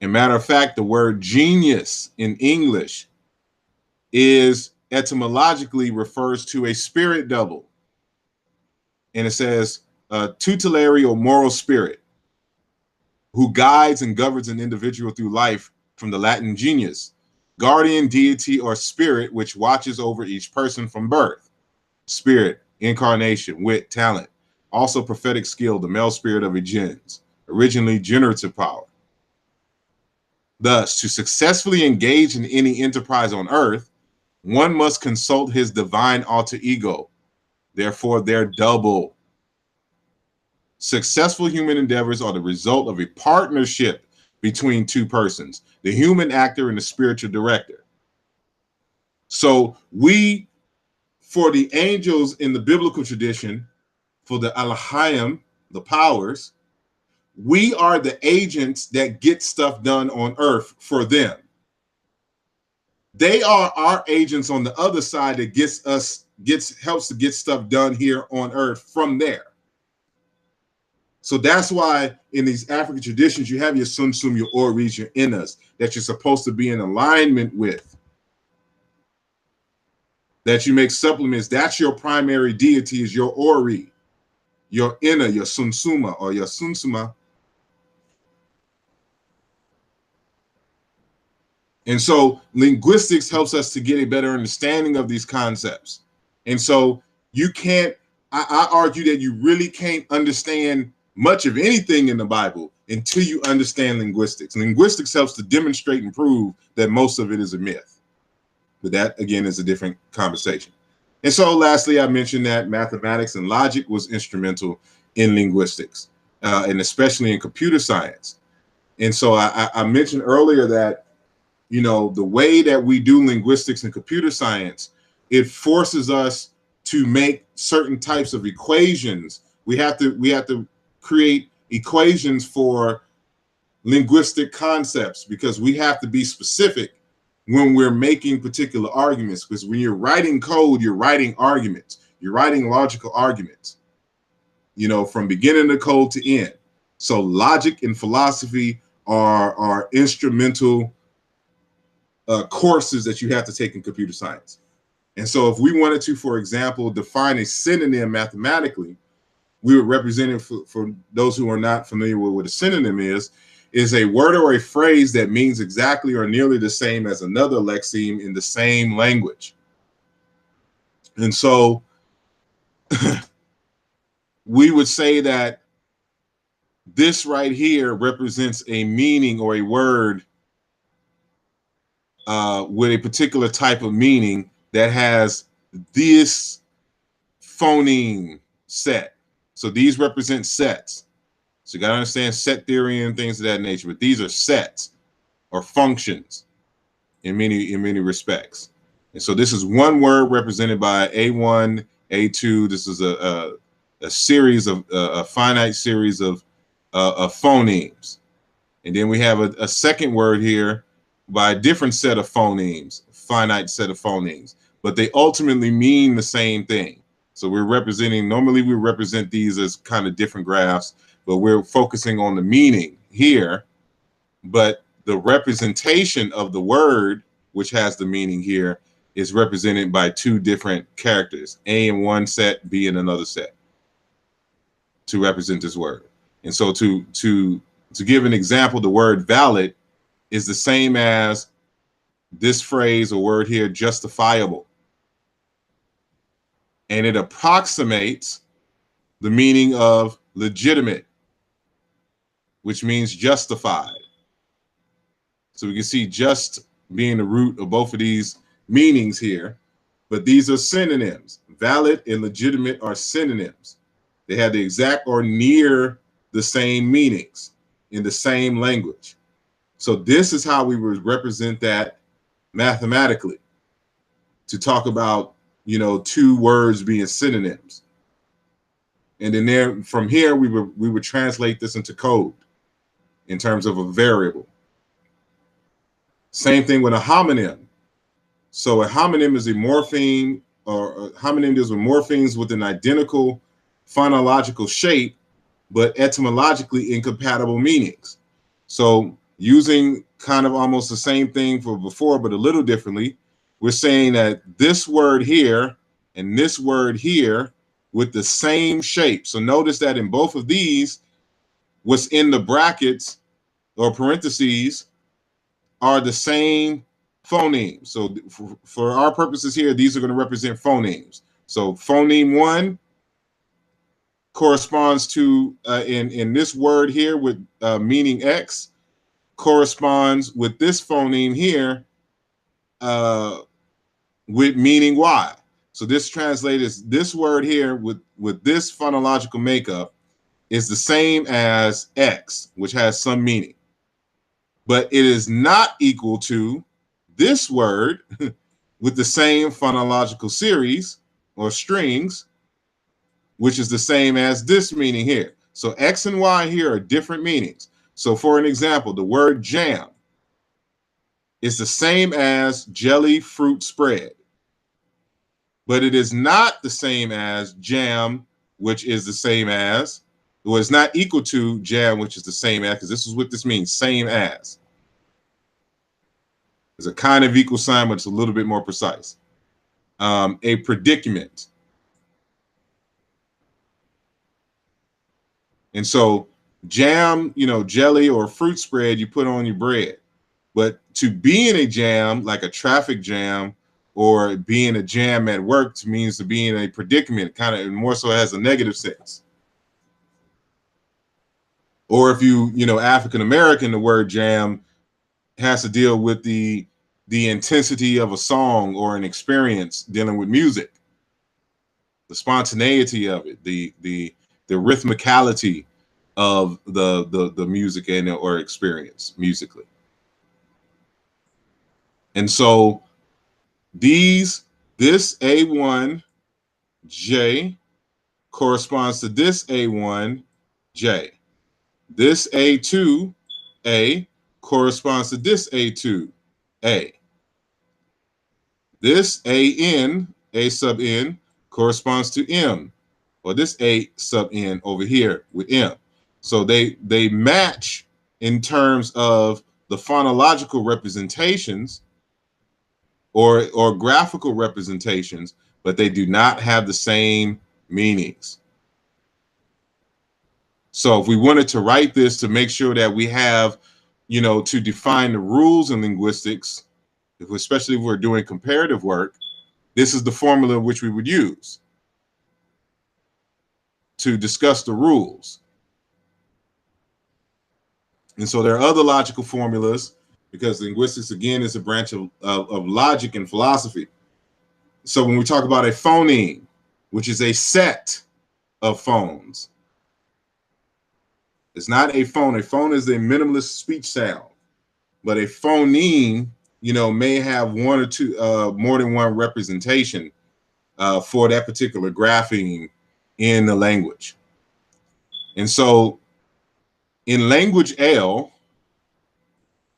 As a matter of fact, the word genius in English is etymologically refers to a spirit double. And it says tutelary or moral spirit who guides and governs an individual through life, from the Latin genius, guardian deity or spirit which watches over each person from birth. Spirit, incarnation, wit, talent. Also prophetic skill, the male spirit of a gens, originally generative power. Thus, to successfully engage in any enterprise on earth, one must consult his divine alter ego, therefore their double. Successful human endeavors are the result of a partnership between two persons, the human actor and the spiritual director. So we, for the angels in the biblical tradition, for the Alahayim, the powers, we are the agents that get stuff done on earth for them. They are our agents on the other side that helps to get stuff done here on earth from there. So that's why in these African traditions, you have your Sunsum, your Oris, your Innas, that you're supposed to be in alignment with, that you make supplements. That's your primary deity, is your Ori, your Inna, your Sunsuma, or your Sunsuma. And so linguistics helps us to get a better understanding of these concepts. And so you can't, I argue that you really can't understand much of anything in the Bible until you understand linguistics. Linguistics helps to demonstrate and prove that most of it is a myth. But that, again, is a different conversation. And so lastly, I mentioned that mathematics and logic was instrumental in linguistics, and especially in computer science. And so I mentioned earlier that, you know, the way that we do linguistics and computer science, it forces us to make certain types of equations. We have to create equations for linguistic concepts, because we have to be specific when we're making particular arguments. Because when you're writing code, you're writing arguments, you're writing logical arguments, you know, from beginning the code to end. So logic and philosophy are instrumental courses that you have to take in computer science. And so if we wanted to, for example, define a synonym mathematically, we would represent it, for those who are not familiar with what a synonym is a word or a phrase that means exactly or nearly the same as another lexeme in the same language. And so we would say that this right here represents a meaning or a word with a particular type of meaning that has this phoneme set. So these represent sets. So you got to understand set theory and things of that nature. But these are sets or functions in many respects. And so this is one word represented by A1, A2. This is a series of a finite series of phonemes. And then we have a second word here by a different set of phonemes, finite set of phonemes, but they ultimately mean the same thing. So we're representing, normally we represent these as kind of different graphs, but we're focusing on the meaning here. But the representation of the word, which has the meaning here, is represented by two different characters, A in one set, B in another set, to represent this word. And so to give an example, the word valid is the same as this phrase or word here, justifiable. And it approximates the meaning of legitimate, which means justified. So we can see just being the root of both of these meanings here, but these are synonyms. Valid and legitimate are synonyms. They have the exact or near the same meanings in the same language. So this is how we would represent that mathematically, to talk about, you know, two words being synonyms. And then there, from here, we would translate this into code in terms of a variable. Same thing with a homonym. So a homonym is a morpheme homonym deals with morphemes with an identical phonological shape, but etymologically incompatible meanings. So using kind of almost the same thing for before, but a little differently, we're saying that this word here and this word here with the same shape. So notice that in both of these, what's in the brackets or parentheses are the same phonemes. So for our purposes here, these are going to represent phonemes. So phoneme 1 corresponds to, in this word here with meaning X, corresponds with this phoneme here with meaning Y. So this translates this word here with this phonological makeup is the same as X, which has some meaning. But it is not equal to this word with the same phonological series or strings, which is the same as this meaning here. So X and Y here are different meanings. So for an example, the word jam is the same as jelly fruit spread, but it is not the same as jam, which is the same as, well, it's not equal to jam, which is the same as, because this is what this means, same as. It's a kind of equal sign, but it's a little bit more precise. A predicament. And so jam, jelly or fruit spread you put on your bread. But to be in a jam, like a traffic jam, or being a jam at work means to be in a predicament, kind of more so has a negative sense. Or if African American, the word jam has to deal with the intensity of a song or an experience dealing with music, the spontaneity of it, the rhythmicality of the music or experience musically. And so this A1J corresponds to this A1J. This A2A corresponds to this A2A. This A sub N corresponds to M, or this A sub N over here with M. So they match in terms of the phonological representations or graphical representations, but they do not have the same meanings. So if we wanted to write this to make sure that we have, to define the rules in linguistics, especially if we're doing comparative work, this is the formula which we would use to discuss the rules. And so there are other logical formulas, because linguistics, again, is a branch of logic and philosophy. So when we talk about a phoneme, which is a set of phones, it's not a phone. A phone is a minimalist speech sound, but a phoneme, may have one or two, more than one representation for that particular grapheme in the language. And so in language L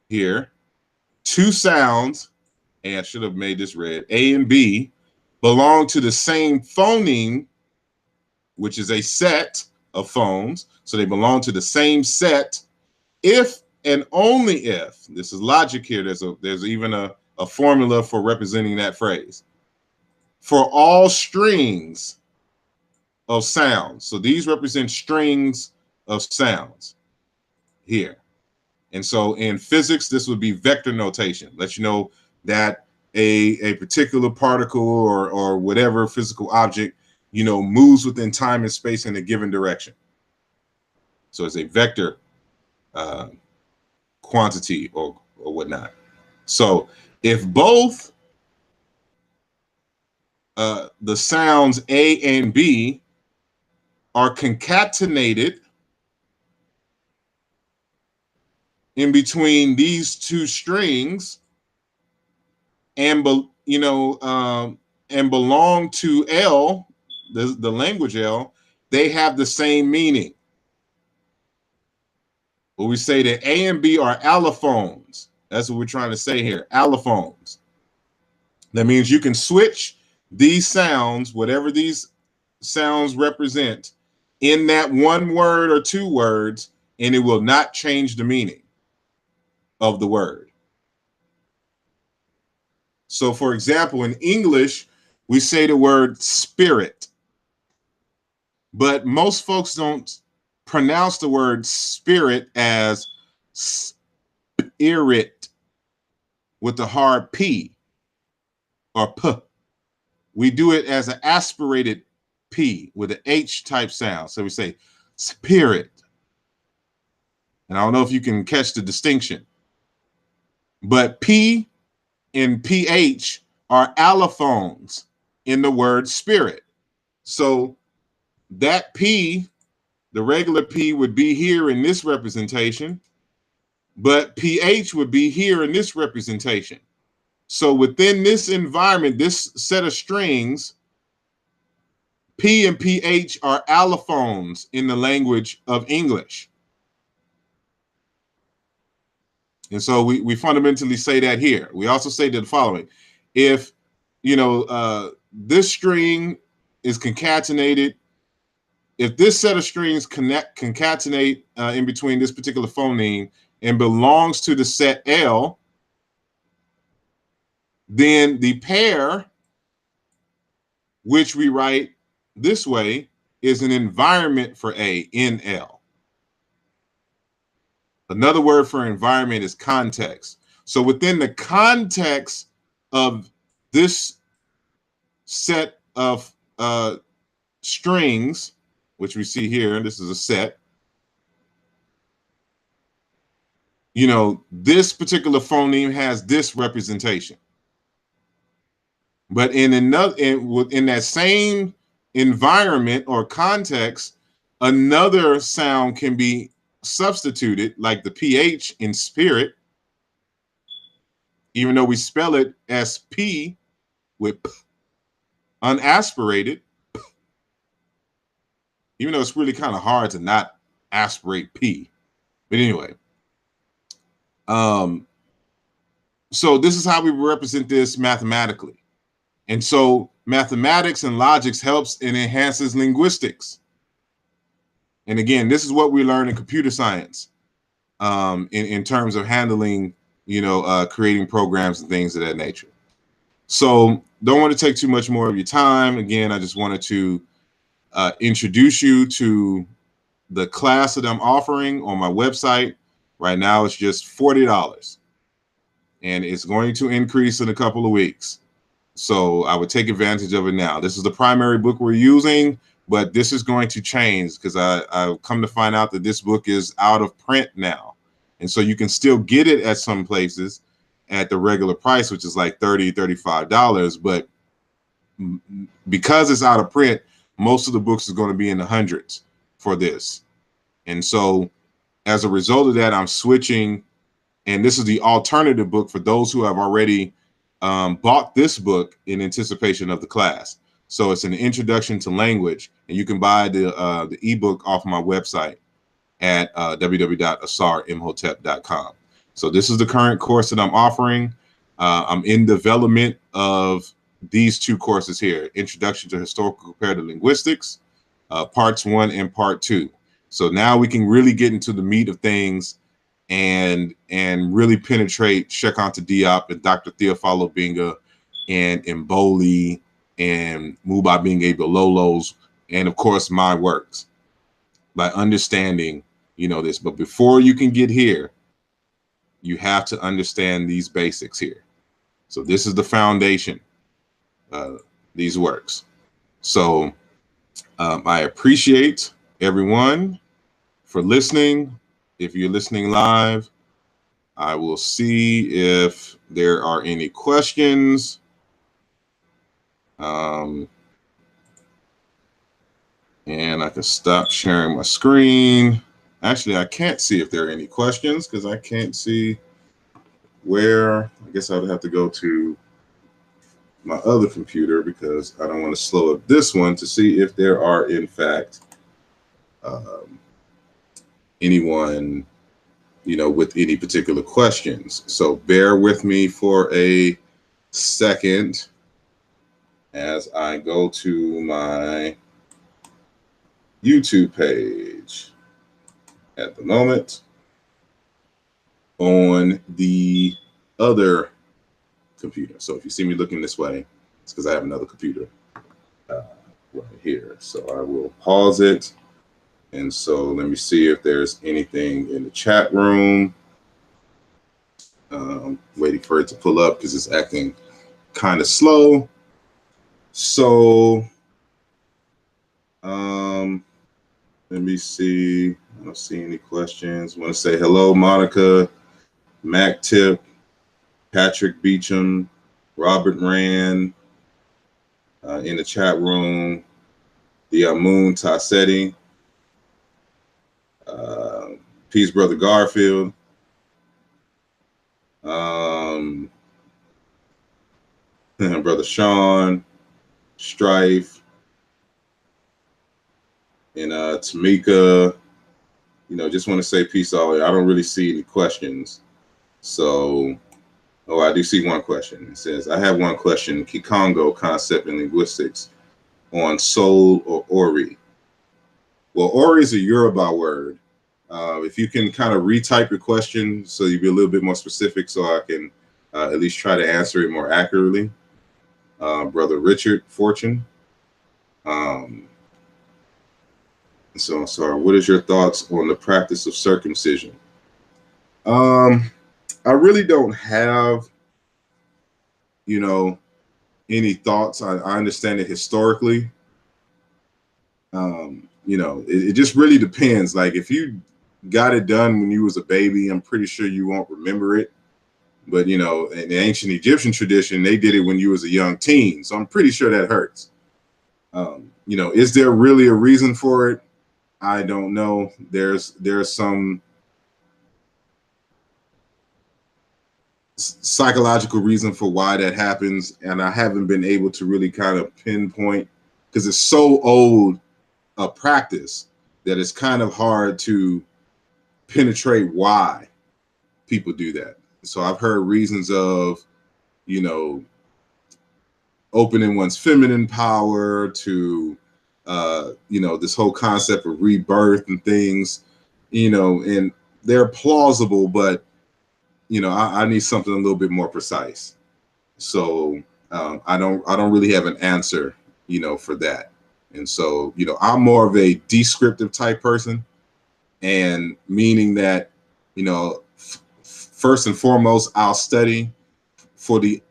here, two sounds, and I should have made this red, A and B, belong to the same phoneme, which is a set of phones. So they belong to the same set if and only if, this is logic here, there's even a formula for representing that phrase, for all strings of sounds. So these represent strings of sounds here. And so in physics, this would be vector notation. Let you know that a particular particle or whatever physical object, moves within time and space in a given direction. So it's a vector quantity or whatnot. So if both the sounds A and B are concatenated in between these two strings and and belong to L, the language L, they have the same meaning. But we say that A and B are allophones. That's what we're trying to say here, allophones. That means you can switch these sounds, whatever these sounds represent, in that one word or two words, and it will not change the meaning of the word. So, for example, in English, we say the word spirit, but most folks don't pronounce the word spirit as spirit with the hard P or P. We do it as an aspirated P with an H type sound. So we say spirit. And I don't know if you can catch the distinction, but P and PH are allophones in the word spirit. So that P, the regular P, would be here in this representation, but PH would be here in this representation. So within this environment, this set of strings, P and PH are allophones in the language of English. And so we fundamentally say that here. We also say the following. If, this string is concatenated, if this set of strings concatenate in between this particular phoneme and belongs to the set L, then the pair, which we write this way, is an environment for A in L. Another word for environment is context. So within the context of this set of strings, which we see here, and this is a set, this particular phoneme has this representation. But in that same environment or context, another sound can be substituted, like the PH in spirit, even though we spell it as P with P, unaspirated, even though it's really kind of hard to not aspirate P. But anyway, so this is how we represent this mathematically. And so mathematics and logics helps and enhances linguistics. And again, this is what we learn in computer science in terms of handling, creating programs and things of that nature. So don't want to take too much more of your time. Again, I just wanted to introduce you to the class that I'm offering on my website. Right now, it's just $40. And it's going to increase in a couple of weeks. So I would take advantage of it now. This is the primary book we're using, but this is going to change because I've come to find out that this book is out of print now. And so you can still get it at some places at the regular price, which is like $30, $35. But because it's out of print, most of the books is going to be in the hundreds for this. And so as a result of that, I'm switching. And this is the alternative book for those who have already bought this book in anticipation of the class. So it's an introduction to language, and you can buy the ebook off my website at www.asarimhotep.com. So this is the current course that I'm offering. I'm in development of these two courses here: Introduction to Historical Comparative Linguistics, parts 1 and part 2. So now we can really get into the meat of things and really penetrate Sheikh Anta Diop and Dr. Theophilo Benga and Mboli and Muba Binge Bilolo's, and of course my works, by understanding, this. But before you can get here, you have to understand these basics here. So this is the foundation, these works. So I appreciate everyone for listening. If you're listening live, I will see if there are any questions. And I can stop sharing my screen. Actually, I can't see if there are any questions because I can't see where. I guess I would have to go to my other computer because I don't want to slow up this one to see if there are, in fact, anyone, with any particular questions. So bear with me for a second. as I go to my YouTube page at the moment on the other computer. So if you see me looking this way, it's because I have another computer right here. So I will pause it. And so let me see if there's anything in the chat room. Waiting for it to pull up because it's acting kind of slow. So let me see. I don't see any questions. I want to say hello, Monica, Mac Tip, Patrick Beecham, Robert Rand in the chat room, the Moon Tassetti, Peace Brother Garfield, Brother Sean, Strife, and Tamika. You know, just want to say peace all. I don't really see any questions. So, oh, I do see one question. It says, I have one question, Kikongo concept in linguistics on soul or ori. Well, ori is a Yoruba word. If you can kind of retype your question so you be a little bit more specific so I can at least try to answer it more accurately. Brother Richard Fortune. So, sorry, what is your thoughts on the practice of circumcision? I really don't have, you know, any thoughts. I understand it historically. You know, it just really depends. Like if you got it done when you was a baby, I'm pretty sure you won't remember it. But, you know, in the ancient Egyptian tradition, they did it when you was a young teen. So I'm pretty sure that hurts. You know, is there really a reason for it? I don't know. There's some psychological reason for why that happens. And I haven't been able to really kind of pinpoint because it's so old a practice that it's kind of hard to penetrate why people do that. So I've heard reasons of, you know, opening one's feminine power to, you know, this whole concept of rebirth and things, you know, and they're plausible, but, you know, I need something a little bit more precise. So I don't really have an answer, you know, for that. And so, you know, I'm more of a descriptive type person, and meaning that, you know, first and foremost, I'll study for the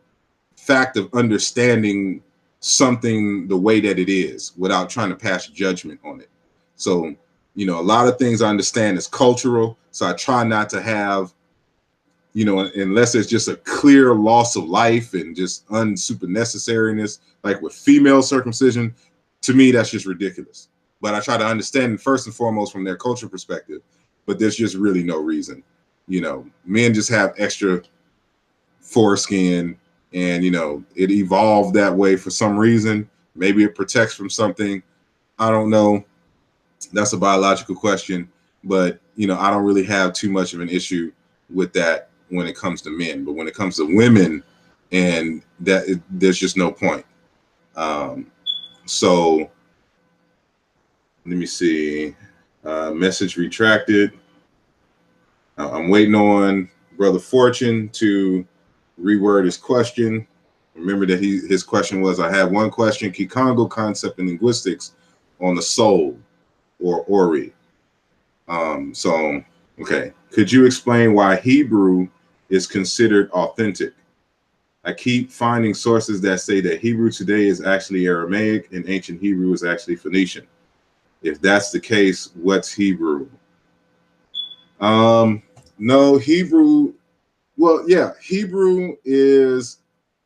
fact of understanding something the way that it is without trying to pass judgment on it. So, you know, a lot of things I understand is cultural. So I try not to have, you know, unless it's just a clear loss of life and just unsuper necessariness, like with female circumcision, to me, that's just ridiculous. But I try to understand first and foremost from their culture perspective, but there's just really no reason. You know, men just have extra foreskin, and, you know, it evolved that way for some reason. Maybe it protects from something. I don't know. That's a biological question, but, you know, I don't really have too much of an issue with that when it comes to men. But when it comes to women, and that, there's just no point. So let me see. Message retracted. I'm waiting on Brother Fortune to reword his question. Remember that his question was, I have one question, Kikongo concept in linguistics on the soul or ori. So, okay. Could you explain why Hebrew is considered authentic? I keep finding sources that say that Hebrew today is actually Aramaic and ancient Hebrew is actually Phoenician. If that's the case, what's Hebrew? No, Hebrew, well, yeah, Hebrew is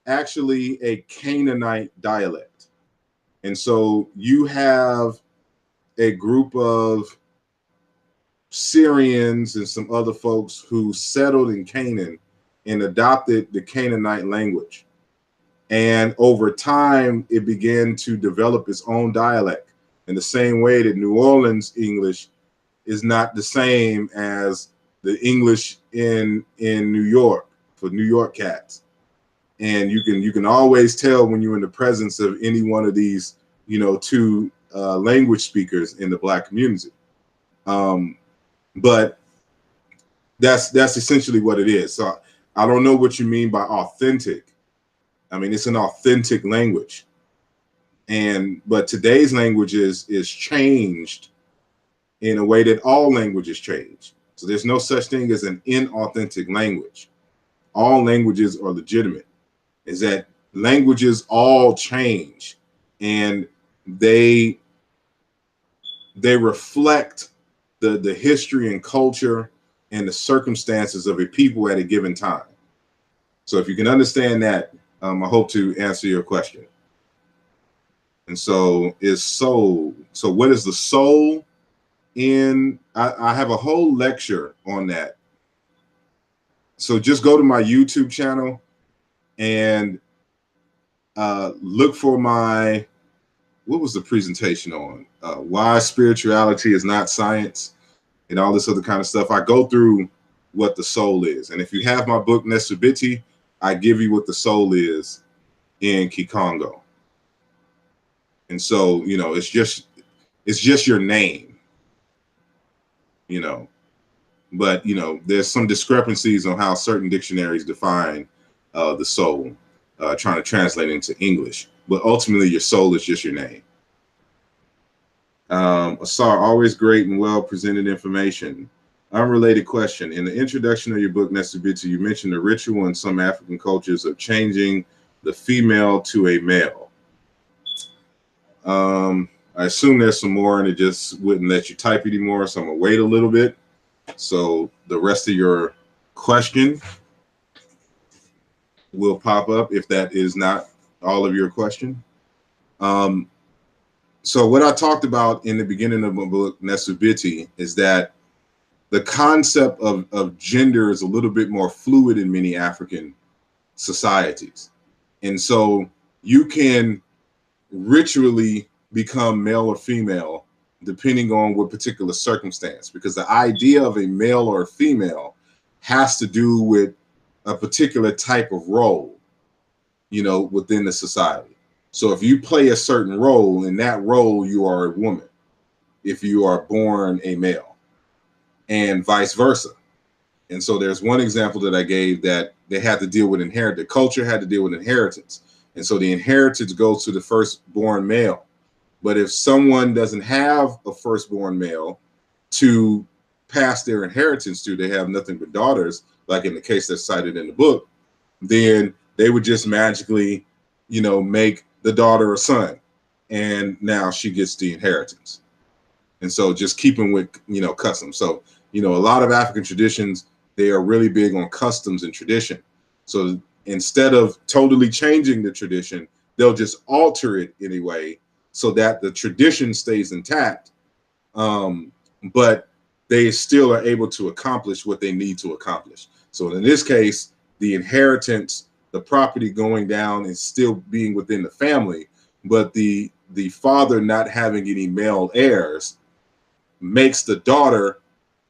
actually a Canaanite dialect. And so you have a group of Syrians and some other folks who settled in Canaan and adopted the Canaanite language. And over time, it began to develop its own dialect in the same way that New Orleans English is not the same as the English in New York for New York cats. and you can always tell when you're in the presence of any one of these, you know, two language speakers in the Black community. But that's essentially what it is. So I don't know what you mean by authentic. I mean, it's an authentic language, but today's language is changed in a way that all languages change. So there's no such thing as an inauthentic language. All languages are legitimate. Is that languages all change, and they reflect the history and culture and the circumstances of a people at a given time. So if you can understand that, I hope to answer your question. And so is soul. So what is the soul? I have a whole lecture on that. So just go to my YouTube channel and look for my, what was the presentation on? Why spirituality is not science and all this other kind of stuff. I go through what the soul is. And if you have my book, Nesubiti, I give you what the soul is in Kikongo. And so, you know, it's just your name, you know, but, you know, there's some discrepancies on how certain dictionaries define the soul, trying to translate into English, but ultimately your soul is just your name. Asar, always great and well presented information. Unrelated question. In the introduction of your book, Nesubiti, you mentioned the ritual in some African cultures of changing the female to a male. I assume there's some more and it just wouldn't let you type anymore, so I'm gonna wait a little bit. So the rest of your question will pop up if that is not all of your question. So what I talked about in the beginning of my book, Nesubiti, is that the concept of gender is a little bit more fluid in many African societies. And so you can ritually become male or female depending on what particular circumstance, because the idea of a male or a female has to do with a particular type of role, you know, within the society. So if you play a certain role, in that role you are a woman if you are born a male, and vice versa. And so there's one example that I gave that they had to deal with inheritance. The culture had to deal with inheritance. And so the inheritance goes to the firstborn male. But if someone doesn't have a firstborn male to pass their inheritance to, they have nothing but daughters, like in the case that's cited in the book, then they would just magically, you know, make the daughter a son. And now she gets the inheritance. And so just keeping with, you know, customs. So, you know, a lot of African traditions, they are really big on customs and tradition. So instead of totally changing the tradition, they'll just alter it anyway so that the tradition stays intact. But they still are able to accomplish what they need to accomplish. So in this case, the inheritance, the property going down and still being within the family, but the father not having any male heirs makes the daughter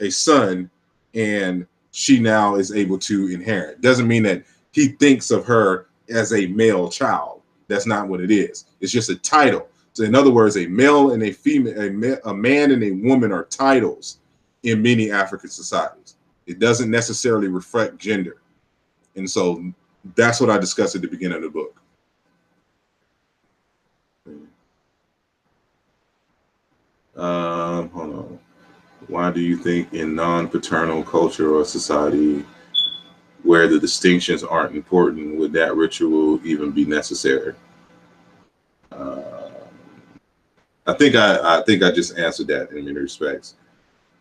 a son, and she now is able to inherit. Doesn't mean that he thinks of her as a male child. That's not what it is. It's just a title. So in other words, a male and a female, a man and a woman are titles in many African societies. It doesn't necessarily reflect gender. And so that's what I discussed at the beginning of the book. Hold on. Why do you think in non-paternal culture or society where the distinctions aren't important, would that ritual even be necessary? I think I just answered that in many respects.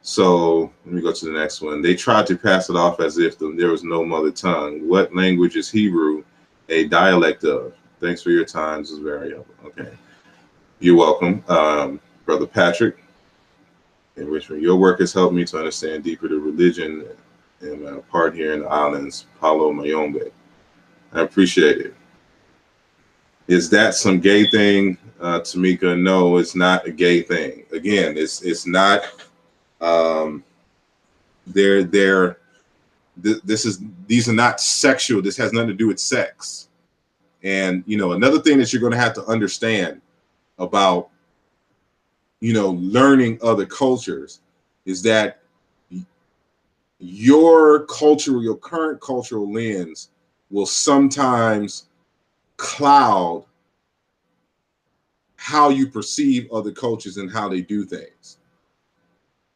So let me go to the next one. They tried to pass it off as if there was no mother tongue. What language is Hebrew a dialect of? Thanks for your time. This is very helpful. Okay. You're welcome. Brother Patrick in Richmond, your work has helped me to understand deeper the religion and my part here in the islands, Paulo Mayombe. I appreciate it. Is that some gay thing, Tamika? No, it's not a gay thing. Again, it's not. These are not sexual. This has nothing to do with sex. And, you know, another thing that you're going to have to understand about, you know, learning other cultures is that your cultural, your current cultural lens will sometimes cloud how you perceive other cultures and how they do things.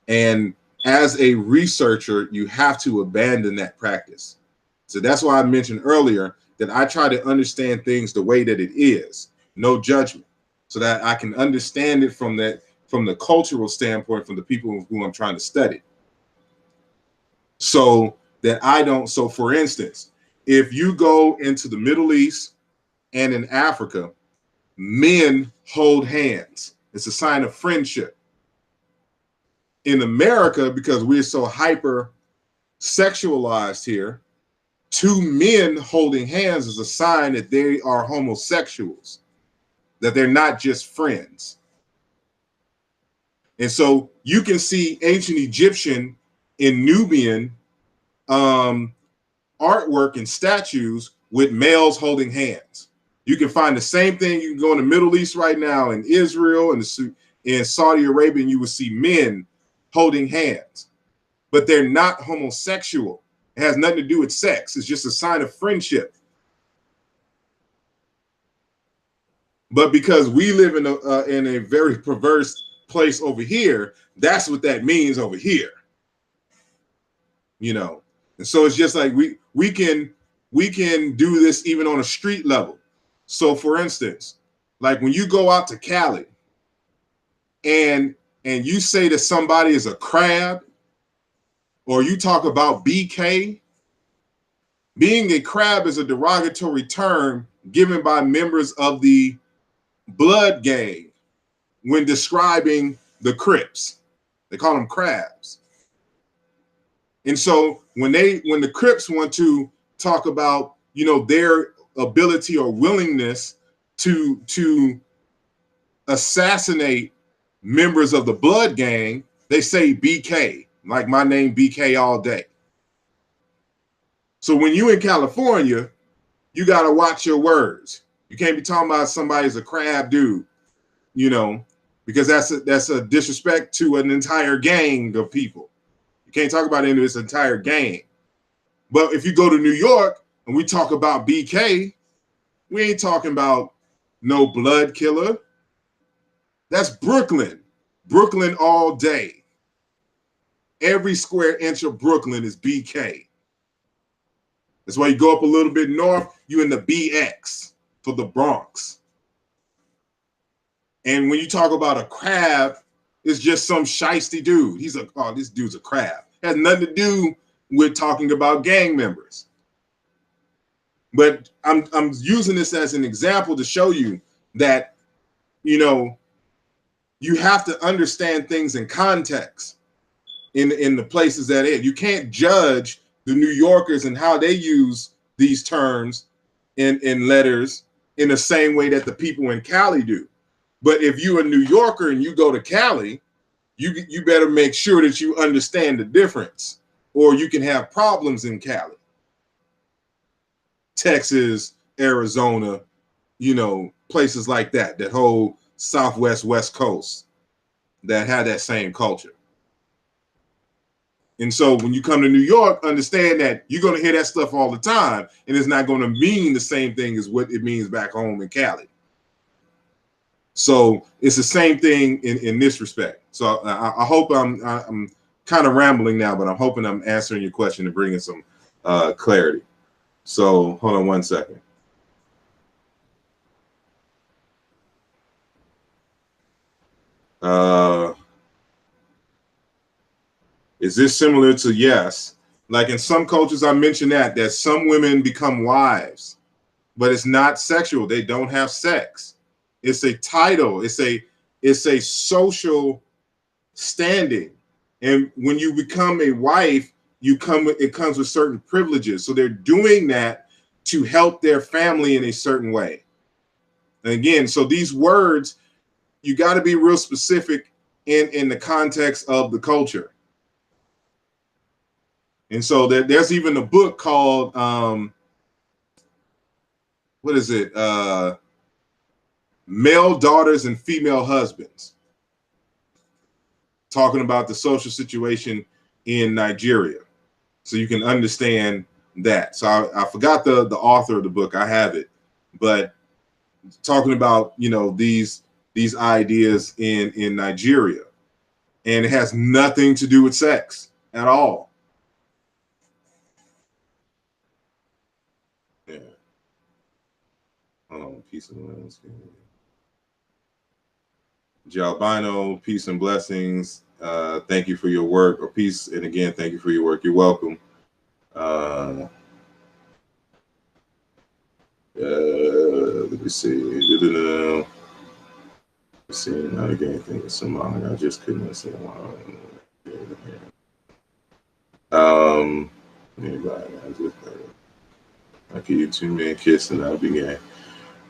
And as a researcher, you have to abandon that practice. So that's why I mentioned earlier that I try to understand things the way that it is, no judgment, so that I can understand it from the cultural standpoint, from the people who I'm trying to study. So that I don't, so for instance, if you go into the Middle East and in Africa, men hold hands. It's a sign of friendship. In America, because we're so hyper sexualized here, two men holding hands is a sign that they are homosexuals, that they're not just friends. And so you can see ancient Egyptian and Nubian artwork and statues with males holding hands. You can find the same thing. You can go in the Middle East right now, in Israel and in Saudi Arabia, and you will see men holding hands, but they're not homosexual. It has nothing to do with sex. It's just a sign of friendship. But because we live in a very perverse place over here, that's what that means over here. You know, and so it's just like we can do this even on a street level. So for instance, like when you go out to Cali and you say that somebody is a crab, or you talk about BK, being a crab is a derogatory term given by members of the blood gang when describing the Crips. They call them crabs. And so when the Crips want to talk about, you know, their ability or willingness to assassinate members of the blood gang, they say BK, like my name BK all day. So when you in California, you got to watch your words. You can't be talking about somebody's a crab dude, you know, because that's a disrespect to an entire gang of people. You can't talk about this entire gang. But if you go to New York and we talk about BK, we ain't talking about no blood killer. That's Brooklyn. Brooklyn all day. Every square inch of Brooklyn is BK. That's why you go up a little bit north, you in the BX for the Bronx. And when you talk about a crab, it's just some shiesty dude. He's like, oh, this dude's a crab. It has nothing to do with talking about gang members. But I'm using this as an example to show you that, you know, you have to understand things in context in the places that it. You can't judge the New Yorkers and how they use these terms in letters in the same way that the people in Cali do. But if you're a New Yorker and you go to Cali, you better make sure that you understand the difference, or you can have problems in Cali, Texas, Arizona, you know, places like that, that whole Southwest, West Coast that have that same culture. And so when you come to New York, understand that you're going to hear that stuff all the time, and it's not going to mean the same thing as what it means back home in Cali. So it's the same thing in this respect. So I hope I'm kind of rambling now, but I'm hoping I'm answering your question and bringing some clarity. So hold on one second. Is this similar to yes? Like in some cultures, I mentioned that some women become wives, but it's not sexual. They don't have sex. It's a title. It's a social standing. And when you become a wife, it comes with certain privileges. So they're doing that to help their family in a certain way. And again, so these words, you got to be real specific in the context of the culture. And so there's even a book called what is it? Male daughters and female husbands, talking about the social situation in Nigeria, so you can understand that. So I forgot the author of the book. I have it, but talking about, you know, these ideas in Nigeria, and it has nothing to do with sex at all. Yeah. Hold on, peace and blessings. Jalbino, peace and blessings. Thank you for your work, or peace, and again, thank you for your work. You're welcome. Let me see. Let's see, not again, anything in Somali. I just couldn't understand why. Anybody? I can you two men kiss and I be gay.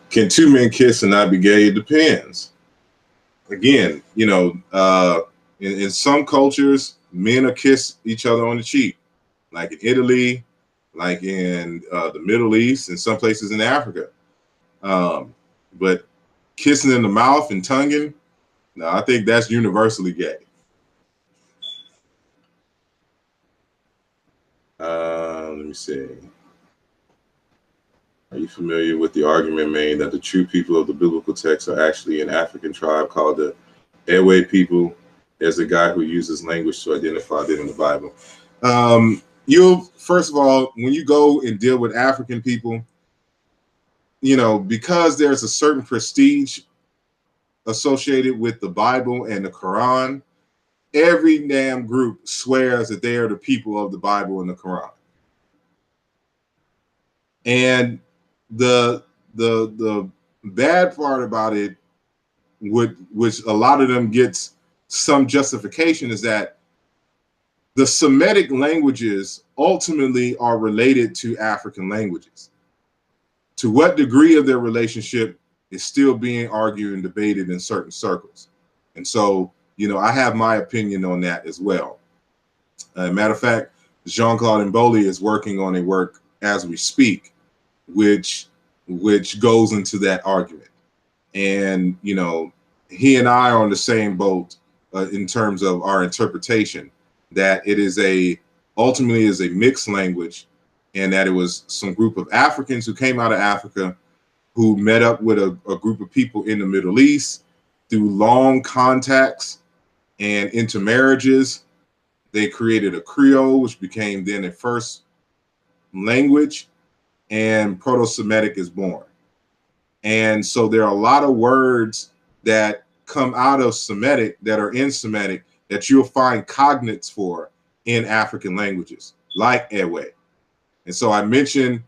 Can two men kiss and not be gay? It depends. Again, you know, in some cultures, men will kiss each other on the cheek, like in Italy, like in the Middle East, and some places in Africa. But kissing in the mouth and tonguing, no, I think that's universally gay. Let me see. Are you familiar with the argument made that the true people of the biblical text are actually an African tribe called the Ewe people? There's a guy who uses language to identify them in the Bible. You, first of all, when you go and deal with African people, you know, because there's a certain prestige associated with the Bible and the Quran, every damn group swears that they are the people of the Bible and the Quran. And the bad part about it, which a lot of them gets some justification, is that the Semitic languages ultimately are related to African languages. To what degree of their relationship is still being argued and debated in certain circles. And so, you know, I have my opinion on that as well. Matter of fact, Jean-Claude Mboli is working on a work as we speak, which goes into that argument. And, you know, he and I are on the same boat in terms of our interpretation, that it is ultimately is a mixed language, and that it was some group of Africans who came out of Africa who met up with a group of people in the Middle East through long contacts and intermarriages. They created a Creole, which became then a first language, and Proto-Semitic is born. And so there are a lot of words that come out of Semitic that are in Semitic that you'll find cognates for in African languages, like Ewe. And so I mentioned,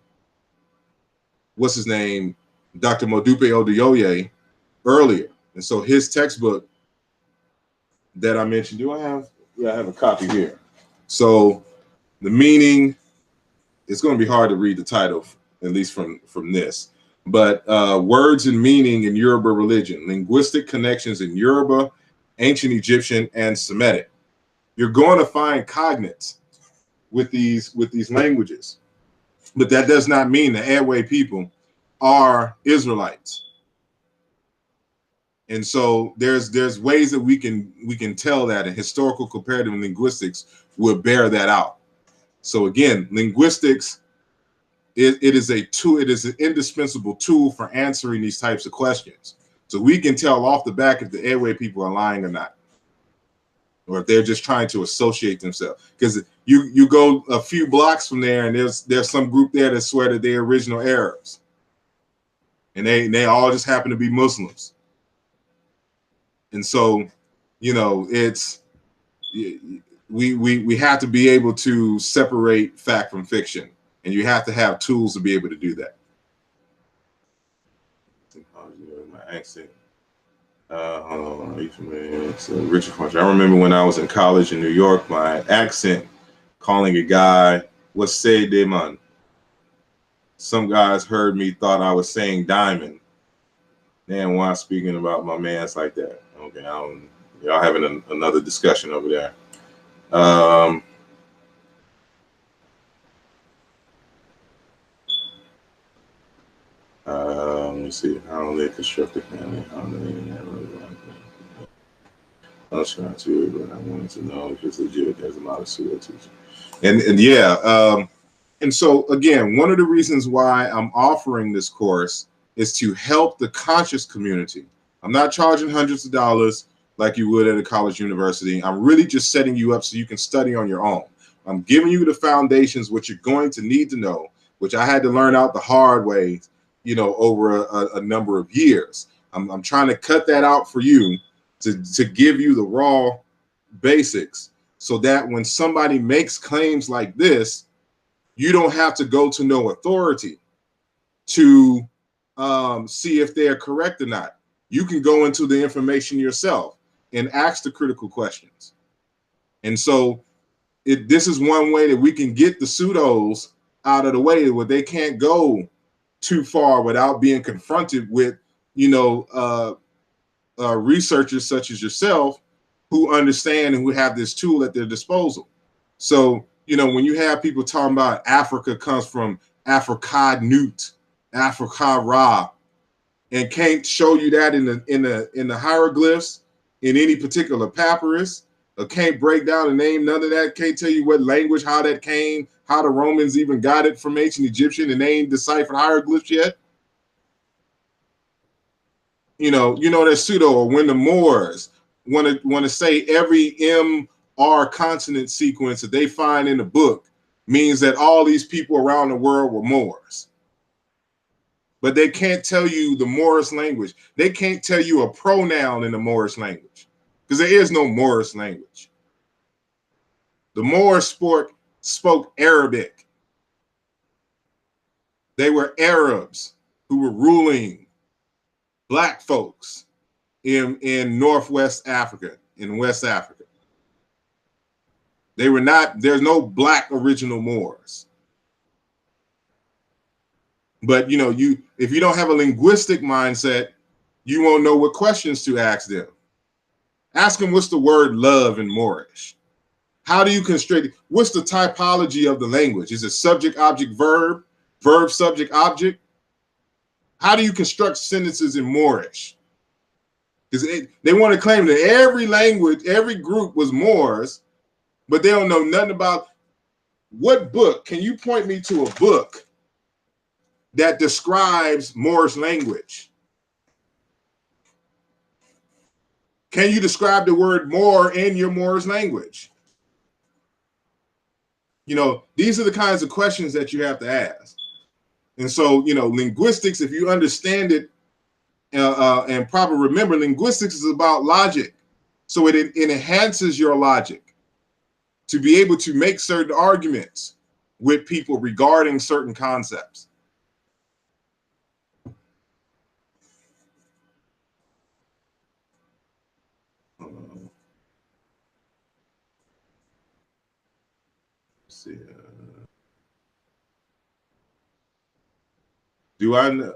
what's his name, Dr. Modupe Oduyoye earlier. And so his textbook that I mentioned, do I have? Yeah, I have a copy here. So the meaning, it's going to be hard to read the title, at least from this. But words and meaning in Yoruba religion, linguistic connections in Yoruba, ancient Egyptian, and Semitic. You're going to find cognates with these languages, but that does not mean the Ewe people are Israelites. And so there's ways that we can tell that, and historical comparative linguistics will bear that out. So again, linguistics, it is a tool, it is an indispensable tool for answering these types of questions. So we can tell off the back if the Ewe people are lying or not, or if they're just trying to associate themselves. Because you go a few blocks from there, and there's some group there that swear that they're original Arabs, and they all just happen to be Muslims. And so, you know, it's we have to be able to separate fact from fiction, and you have to have tools to be able to do that. My accent. Hold on, are you familiar? So Richard Funch. I remember when I was in college in New York, my accent, calling a guy, "What's say de man?" Some guys heard me, thought I was saying diamond. Man, why speaking about my man's like that? Okay, y'all having another discussion over there. me see. How they construct a family. How they I was trying to, but I wanted to know if it's legit. There's a lot of pseudo teaching. And yeah, and so again, one of the reasons why I'm offering this course is to help the conscious community. I'm not charging hundreds of dollars like you would at a college university. I'm really just setting you up so you can study on your own. I'm giving you the foundations, what you're going to need to know, which I had to learn out the hard way, you know, over a number of years. I'm trying to cut that out for you to give you the raw basics so that when somebody makes claims like this, you don't have to go to no authority to see if they're correct or not. You can go into the information yourself and ask the critical questions. And so this is one way that we can get the pseudos out of the way, where they can't go too far without being confronted with, you know, researchers such as yourself who understand and who have this tool at their disposal. So, you know, when you have people talking about Africa comes from Africa Newt, Africa Ra, and can't show you that in the hieroglyphs in any particular papyrus, or can't break down and name none of that, can't tell you what language, how that came, how the Romans even got it from ancient Egyptian, and they ain't deciphered hieroglyphs yet. You know that pseudo, or when the Moors want to say every MR consonant sequence that they find in the book means that all these people around the world were Moors. But they can't tell you the Moorish language. They can't tell you a pronoun in the Moorish language, because there is no Moorish language. The Moors spoke Arabic. They were Arabs who were ruling black folks in Northwest Africa, in West Africa. They were not, there's no black original Moors. But you know, if you don't have a linguistic mindset, you won't know what questions to ask them. Ask them, what's the word love in Moorish? How do you construct it? What's the typology of the language? Is it subject, object, verb, verb, subject, object? How do you construct sentences in Moorish? Because they want to claim that every language, every group was Moors, but they don't know nothing about what book. Can you point me to a book that describes Moorish language? Can you describe the word Moor in your Moorish language? You know, these are the kinds of questions that you have to ask. And so, you know, linguistics, if you understand it and proper, remember, linguistics is about logic. So it enhances your logic to be able to make certain arguments with people regarding certain concepts. Let's see. Do I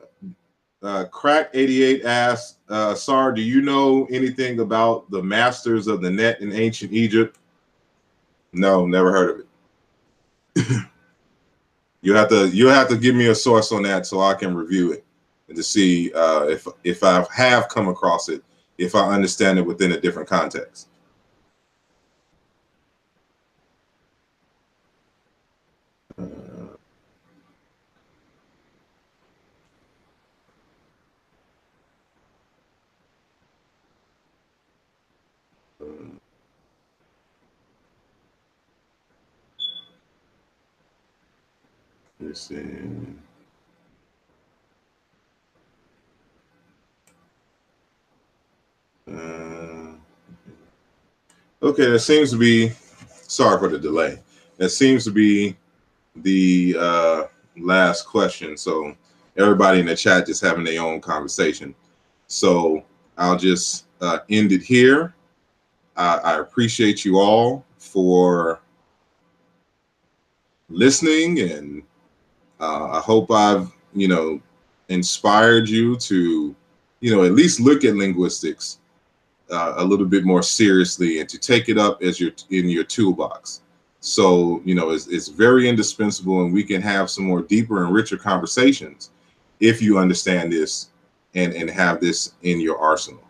Crack 88 asks, Asar, do you know anything about the masters of the net in ancient Egypt? No, never heard of it. You have to give me a source on that so I can review it and to see if I have come across it, if I understand it within a different context. Let's see. Okay, that seems to be, sorry for the delay. That seems to be the last question. So everybody in the chat just having their own conversation. So I'll just end it here. I appreciate you all for listening, and I hope I've, you know, inspired you to, you know, at least look at linguistics a little bit more seriously and to take it up as in your toolbox. So, you know, it's very indispensable, and we can have some more deeper and richer conversations if you understand this and have this in your arsenal.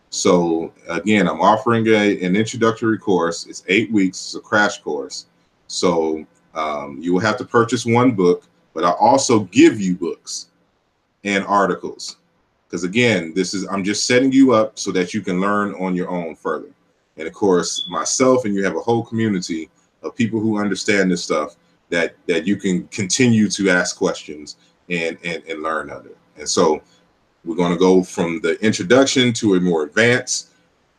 So again, I'm offering an introductory course. It's 8 weeks. It's a crash course. So you will have to purchase one book, but I also give you books and articles. Because again, I'm just setting you up so that you can learn on your own further. And of course, myself and you have a whole community of people who understand this stuff that you can continue to ask questions and learn under. And so we're going to go from the introduction to a more advanced,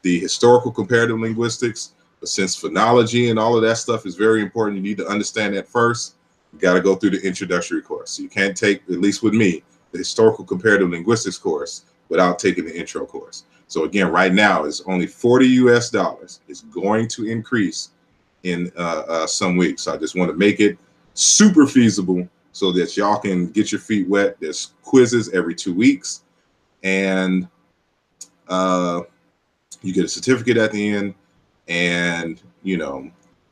the historical comparative linguistics. But since phonology and all of that stuff is very important, you need to understand that first. You got to go through the introductory course. So you can't take, at least with me, the historical comparative linguistics course without taking the intro course. So again, right now it's only $40 US. It's going to increase in some weeks. So I just want to make it super feasible so that y'all can get your feet wet. There's quizzes every 2 weeks. And you get a certificate at the end, and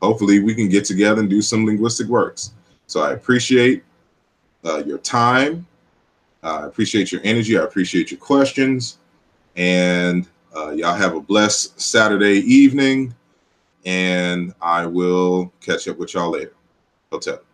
hopefully we can get together and do some linguistic works. So I appreciate your time. I appreciate your energy. I appreciate your questions, and y'all have a blessed Saturday evening, and I will catch up with y'all later. Hotep.